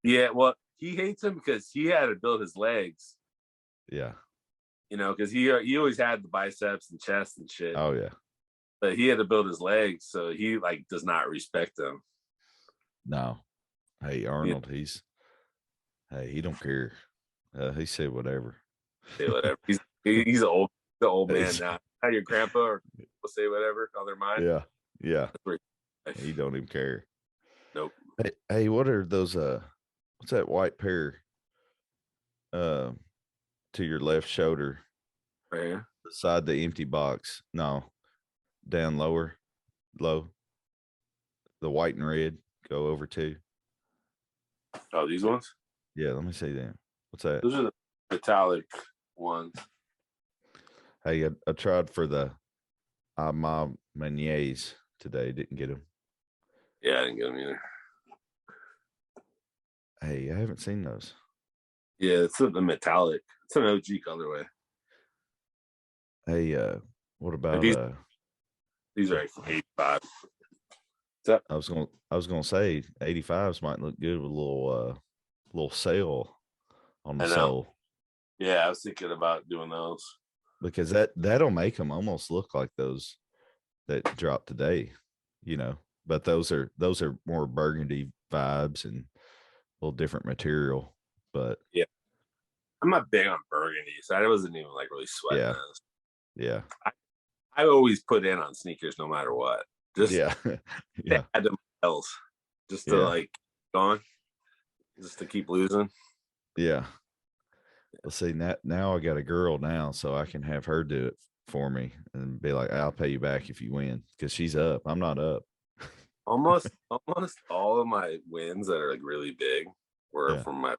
Yeah, well, he hates him because he had to build his legs. Yeah. You know, because he always had the biceps and chest and shit, Oh yeah. but he had to build his legs, so he like does not respect them. No. Hey, Yeah, Arnold, he don't care. He said whatever. whatever. He's an old man He's- now. How your grandpa or will say whatever on their mind. yeah. Yeah. That's where He don't even care. nope. Hey, what are those what's that white pair to your left shoulder Right here. beside the empty box? No, down low. The white and red go over to. Oh, these ones? Yeah, let me see them. What's that? Those are the metallic ones. Hey, I tried for the my Meuniers today. Didn't get them. Yeah, I didn't get them either. Hey, I haven't seen those. Yeah, it's the metallic. It's an OG colorway. Hey, what about these are like 85. I was gonna say 85s might look good with a little sail on the sole. Yeah, I was thinking about doing those. Because that'll make them almost look like those that dropped today, you know. But those are more burgundy vibes and a little different material. But yeah, I'm not big on burgundy, so I wasn't even like really sweating those. Yeah. I always put in on sneakers no matter what. Just yeah. add them else just to like gone, just to keep losing. Yeah. Let's see, now I got a girl now, so I can have her do it for me and be like, I'll pay you back if you win, because she's up. I'm not up. almost all of my wins that are like really big were from my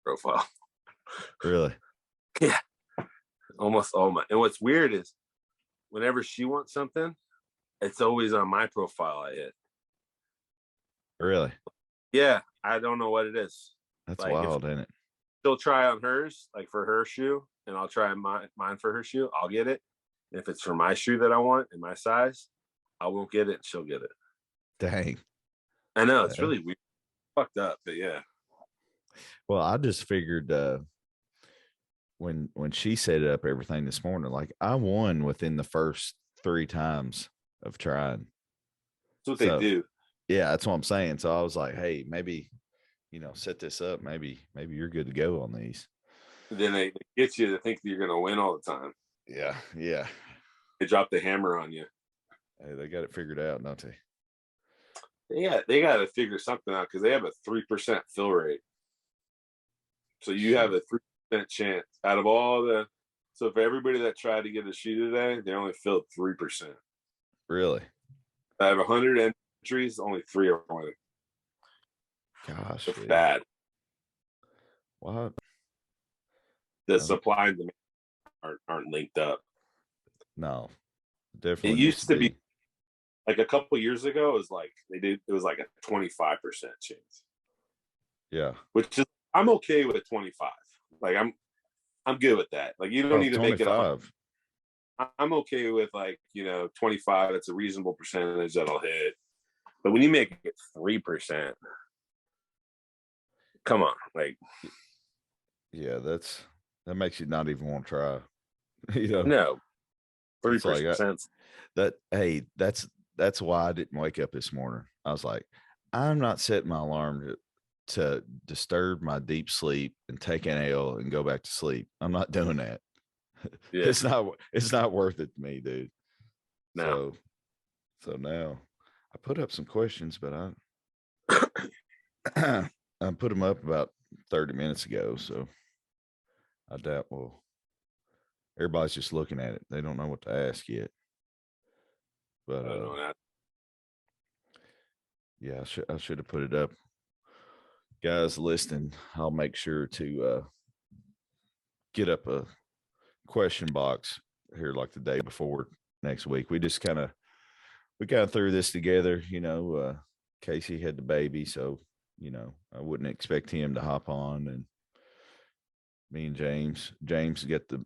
profile. Really? Yeah. Almost all my. And what's weird is whenever she wants something, it's always on my profile I hit. Really? Yeah. I don't know what it is. That's like wild, isn't it? She'll try on hers, like for her shoe, and I'll try mine for her shoe. I'll get it. And if it's for my shoe that I want in my size, I won't get it. And she'll get it. Dang. I know it's really weird, fucked up, but yeah. Well, I just figured when she set up everything this morning, like I won within the first 3 times of trying. That's what they do. Yeah, that's what I'm saying. So I was like, hey, maybe, set this up. Maybe you're good to go on these. Then they get you to think that you're going to win all the time. Yeah. Yeah. They drop the hammer on you. Hey, they got it figured out, don't they? Yeah, they got to figure something out because they have a 3% fill rate. So you have a 3% chance out of all the. So for everybody that tried to get a shoe today, they only filled 3%. Really? I have 100 entries, only 3 are winning. Gosh, it's bad. What? The supply and demand aren't linked up. No, definitely. It used to be like a couple years ago. It was like it was like a 25% chance. Yeah, which is I'm okay with 25. Like I'm good with that. Like you don't need to 25. make it. I'm okay with 25. It's a reasonable percentage that'll hit. But when you make it 3%, come on, yeah, that makes you not even want to try. No, 3%. That's why I didn't wake up this morning. I was like, I'm not setting my alarm to disturb my deep sleep and take an L and go back to sleep. I'm not doing that. Yeah. It's not worth it to me, dude. No. So now I put up some questions, but I put them up about 30 minutes ago. So I doubt everybody's just looking at it. They don't know what to ask yet. But yeah, I should have put it up. Guys listening, I'll make sure to get up a question box here like the day before next week. We kind of threw this together, Casey had the baby, so I wouldn't expect him to hop on, and me and James got the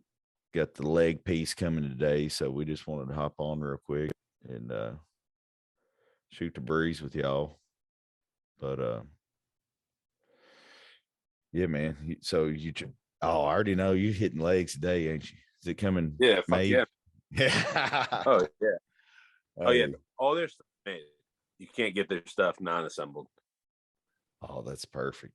leg piece coming today, so we just wanted to hop on real quick and shoot the breeze with y'all. But yeah, man. So I already know you hitting legs today, ain't you? Is it coming? Yeah, fuck made? Yeah. Oh yeah. Oh yeah. Hey. All their stuff made. You can't get their stuff non-assembled. Oh, that's perfect.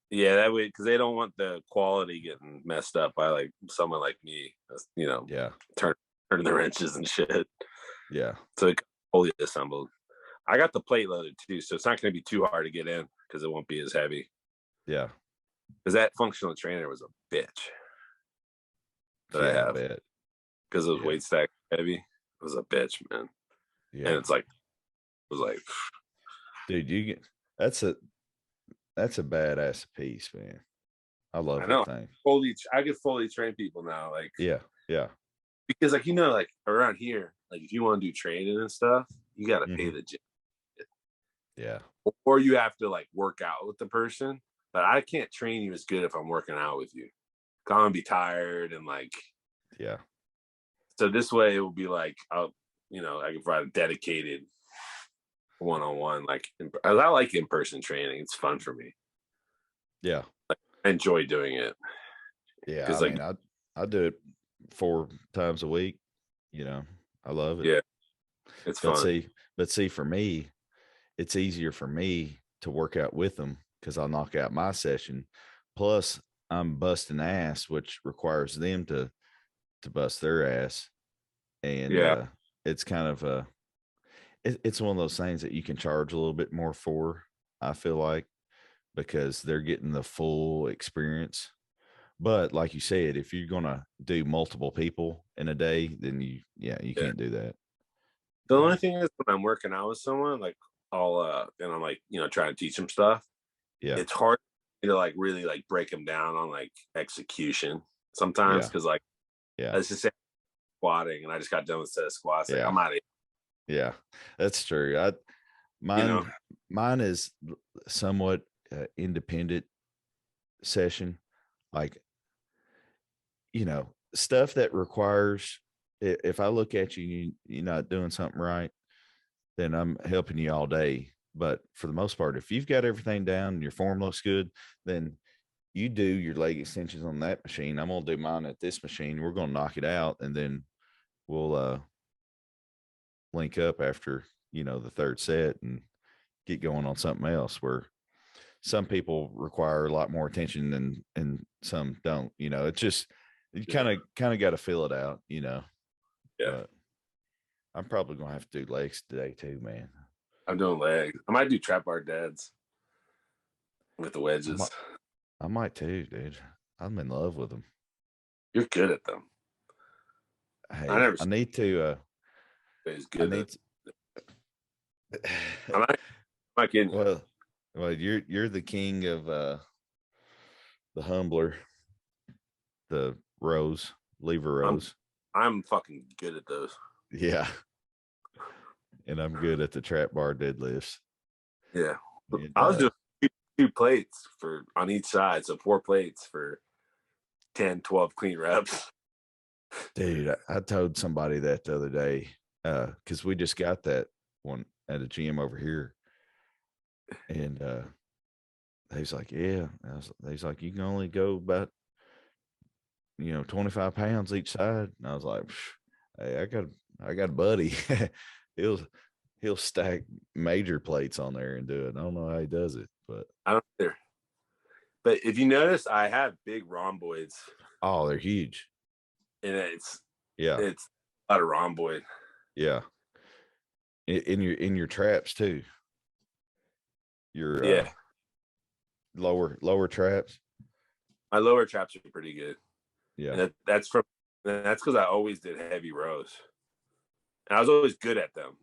Yeah, that way, because they don't want the quality getting messed up by like someone like me, Yeah. turning the wrenches and shit. Yeah. So it's fully assembled. I got the plate loaded too, so it's not going to be too hard to get in because it won't be as heavy. Yeah. Because that functional trainer was a bitch that I have. Because those weight stack heavy, it was a bitch, man. Yeah. And it was like, dude, that's a badass piece, man. I love that thing. I could fully train people now, like yeah, because like around here, like if you want to do training and stuff, you got to pay the gym. Yeah. Or you have to like work out with the person, but I can't train you as good if I'm working out with you. I'm gonna be tired and like, yeah. So this way it will be like, I can provide a dedicated one-on-one. Like I like in-person training. It's fun for me. Yeah. Like, I enjoy doing it. Yeah. I mean, I do it 4 times a week. I love it. Yeah. It's fun. But see, for me, it's easier for me to work out with them because I'll knock out my session. Plus, I'm busting ass, which requires them to bust their ass. And it's kind of it's one of those things that you can charge a little bit more for, I feel like, because they're getting the full experience. But like you said, if you're gonna do multiple people in a day, then you can't do that. The only thing is when I'm working out with someone, like and I'm like, trying to teach them stuff. Yeah. It's hard to like really like break them down on like execution sometimes because like let's just say squatting and I just got done with a set of squats. Like I'm out of here. Yeah, that's true. Mine is somewhat independent session, like stuff that requires. If I look at you, you're not doing something right, then I'm helping you all day. But for the most part, if you've got everything down and your form looks good, then you do your leg extensions on that machine. I'm gonna do mine at this machine. We're gonna knock it out, and then we'll link up after the third set and get going on something else. Where some people require a lot more attention and some don't. It's just you kind of got to fill it out. Yeah. But I'm probably gonna have to do legs today too, man. I'm doing legs. I might do trap bar deads with the wedges. I might too, dude. I'm in love with them. You're good at them. Hey, I need to. He's good. I'm not kidding. Well, you're the king of the humbler, the rows, lever rows. I'm fucking good at those. Yeah. And I'm good at the trap bar deadlifts. Yeah. And, I was doing 2 plates on each side. So 4 plates for 10, 12 clean reps. Dude, I told somebody that the other day because we just got that one at a gym over here. And he's like, yeah. He's like, you can only go about 25 pounds each side. And I was like, hey, I got a buddy. he'll stack major plates on there and do it. I don't know how he does it, but I don't either. But if you notice, I have big rhomboids. Oh, they're huge. And it's a lot of rhomboid. Yeah. In your traps too. Your lower traps. My lower traps are pretty good. Yeah. And that's because I always did heavy rows. And I was always good at them.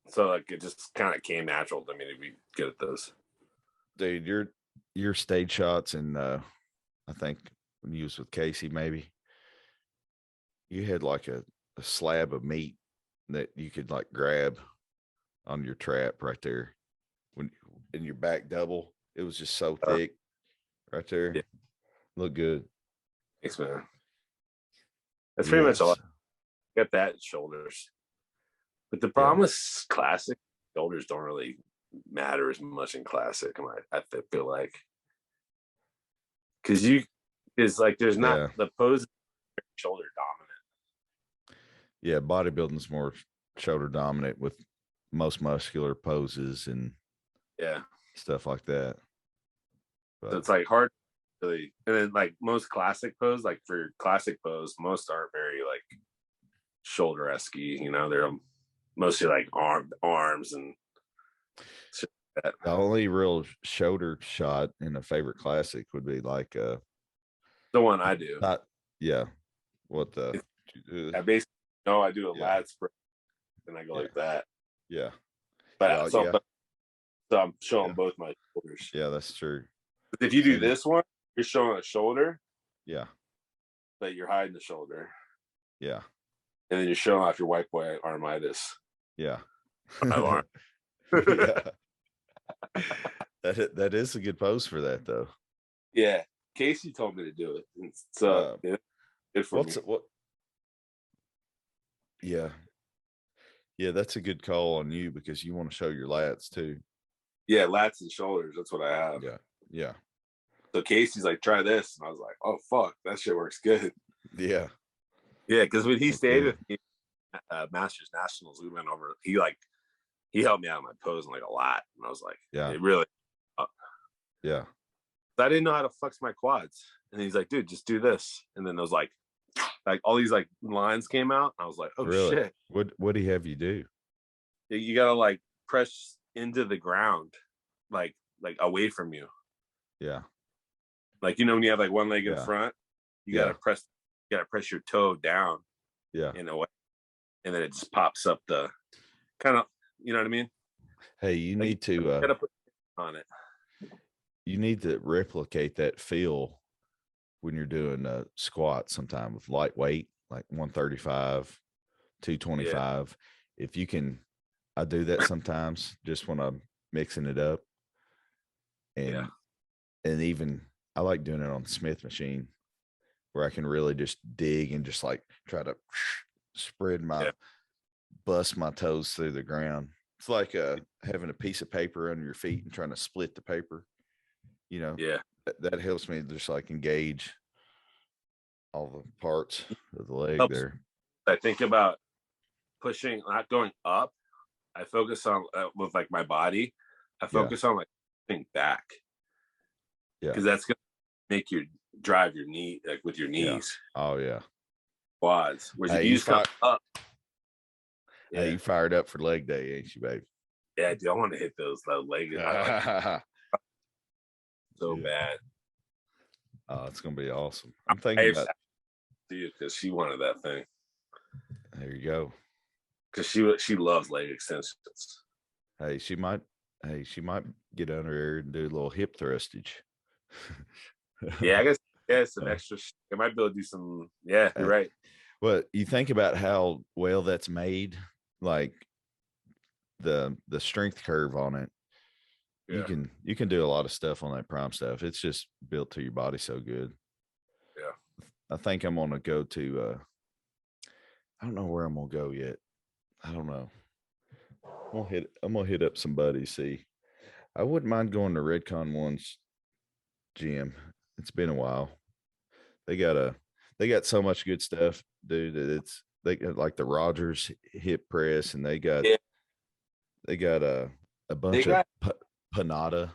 So like it just kind of came natural to me to be good at those. Dude, your stage shots and I think when you was with Casey, maybe you had like a slab of meat that you could like grab on your trap right there when in your back double. It was just so thick right there. Yeah. Look good. Thanks, man. That's pretty much all. Got that shoulders. But the problem with classic shoulders don't really matter as much in classic. I feel like, because it's like there's not the pose shoulder dominant. Yeah, bodybuilding's more shoulder dominant with most muscular poses and stuff like that. But so it's like hard really, and then like most classic pose, like for classic pose, most aren't very like shoulder-esque, you know, they're mostly like arms and shit like that. The only real shoulder shot in a favorite classic would be like the one I do. What the I basically I do a lat spread and I go like that. Yeah. But so I'm showing both my shoulders. Yeah, that's true. If you do this one, you're showing a shoulder. Yeah. But you're hiding the shoulder. Yeah. And then you're showing off your white boy armitis. Yeah. Arm. Yeah. That is a good pose for that though. Yeah. Casey told me to do it. So good for me. Yeah. Yeah, that's a good call on you because you want to show your lats too. Yeah, lats and shoulders. That's what I have. Yeah. Yeah. So Casey's like, try this. And I was like, oh, fuck. That shit works good. Yeah. Yeah, because when he stayed with me Masters Nationals, we went over. He helped me out in my posing like a lot. And I was like, it really. Yeah. I didn't know how to flex my quads. And he's like, dude, just do this. And then there was like all these like lines came out. And I was like, oh, really? Shit. What do he have you do? You got to like press into the ground, like away from you. Yeah. Like, you know, when you have like one leg in front, you got to press your toe down. Yeah. In a way. And then it just pops up the kind of, you know what I mean? Hey, you need to gotta put on it. You need to replicate that feel when you're doing a squat sometime with lightweight, like 135, 225. If you can, I do that sometimes just when I'm mixing it up. And even I like doing it on the Smith machine where I can really just dig and just like try to spread bust my toes through the ground. It's like having a piece of paper under your feet and trying to split the paper, you know. That helps me just like engage all the parts of the leg there. I think about pushing, not going up. I focus on with like my body. I focus on like pushing back. Yeah, because that's gonna make you drive your knee, like with your knees. Oh yeah, quads. Whereas if you just come up. Hey, you fired up for leg day, ain't you, babe? Yeah, dude, I want to hit those legs so bad. Oh, it's gonna be awesome. I'm thinking about you because she wanted that thing. There you go. Because she loves leg extensions. Hey, she might get under there and do a little hip thrustage. Yeah, I guess some extra. I might be able to do some. Yeah, you're right. Well, you think about how well that's made, like the strength curve on it. You can do a lot of stuff on that prime stuff. It's just built to your body so good. Yeah. I think I'm gonna go to I don't know where I'm gonna go yet. I don't know. I'm gonna hit up some buddies. See, I wouldn't mind going to Redcon One's gym. It's been a while. They got so much good stuff, dude. That they got like the Rogers hip press, and they got a bunch of Panada.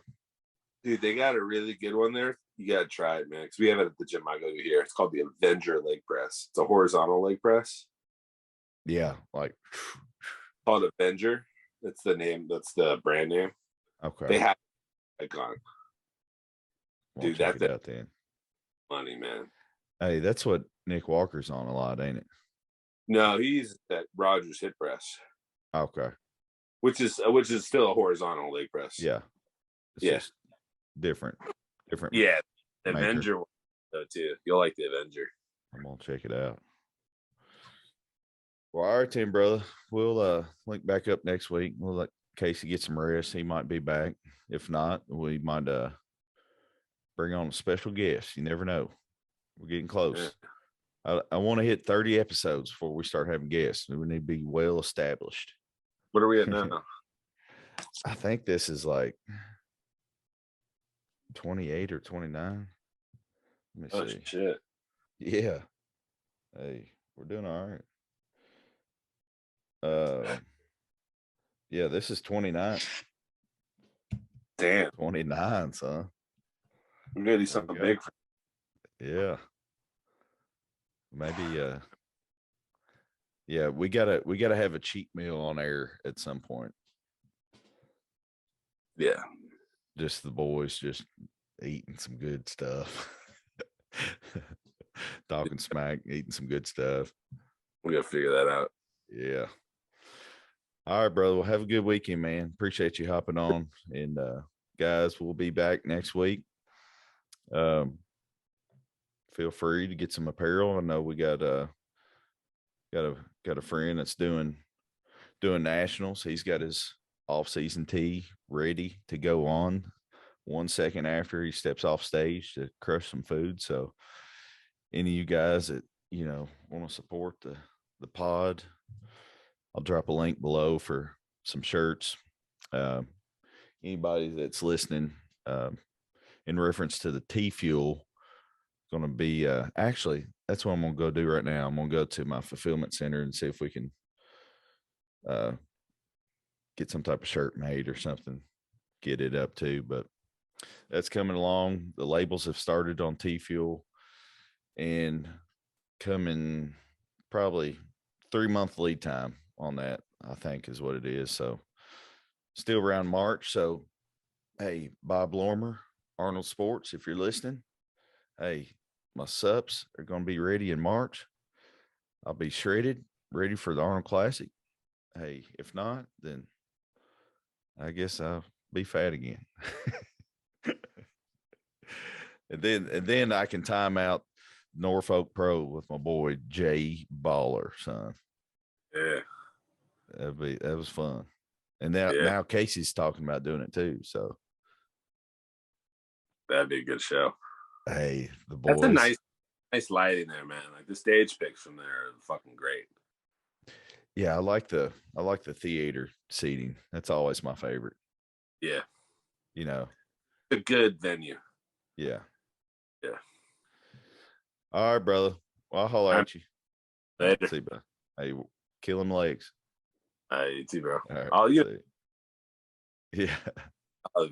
Dude, they got a really good one there. You gotta try it, man. Because we have it at the gym I go to here. It's called the Avenger leg press. It's a horizontal leg press. Yeah, like called Avenger. That's the name. That's the brand name. Okay. They have icon. Dude, that's it out then. Money, man. Hey, that's what Nick Walker's on a lot, ain't it? No, he's that Rogers hip press. Okay. Which is still a horizontal leg press. Yeah. It's just different. Yeah. The Avenger one, though, too. You'll like the Avenger. I'm gonna check it out. Well, all right, Tim, brother. We'll link back up next week. We'll let Casey get some rest. He might be back. If not, we might bring on a special guest. You never know. We're getting close. Yeah. I want to hit 30 episodes before we start having guests. We need to be well established. What are we at now? I think this is like 28 or 29. Let me Oh see. shit. Yeah. Hey, we're doing all right. Yeah, this is 29. Damn. 29, son. I'm gonna do There something we go. big. Yeah. Maybe yeah, we gotta have a cheat meal on air at some point. Yeah. Just the boys just eating some good stuff. Talking smack, eating some good stuff. We gotta figure that out. Yeah. All right, brother. Well, have a good weekend, man. Appreciate you hopping on. And guys, we'll be back next week. Feel free to get some apparel. I know we got a friend that's doing nationals. He's got his off-season tee ready to go on 1 second after he steps off stage to crush some food. So any of you guys that, you know, want to support the pod, I'll drop a link below for some shirts. Anybody that's listening, in reference to the TFUEL, going to be actually, that's what I'm going to go do right now. I'm going to go to my fulfillment center and see if we can get some type of shirt made or something, get it up to. But that's coming along. The labels have started on TFUEL and coming probably 3-month lead time on that, I think is what it is. So still around March. So, hey, Bob Lormer, Arnold Sports, if you're listening, hey, my sups are going to be ready in March. I'll be shredded, ready for the Arnold Classic. Hey, if not, then I guess I'll be fat again. and then I can time out Norfolk Pro with my boy Jay Baller, son. Yeah. That was fun. And now Casey's talking about doing it too. So That'd be a good show. hey, the boys. That's a nice lighting there, man. Like the stage pics from there are fucking great. Yeah, I like the theater seating. That's always my favorite. Yeah. You know. A good venue. Yeah. Yeah. All right, brother. Well, I'll holler at you. Later. See you, bro. Hey, kill them legs. You too, bro. All right. All you. Yeah. I'll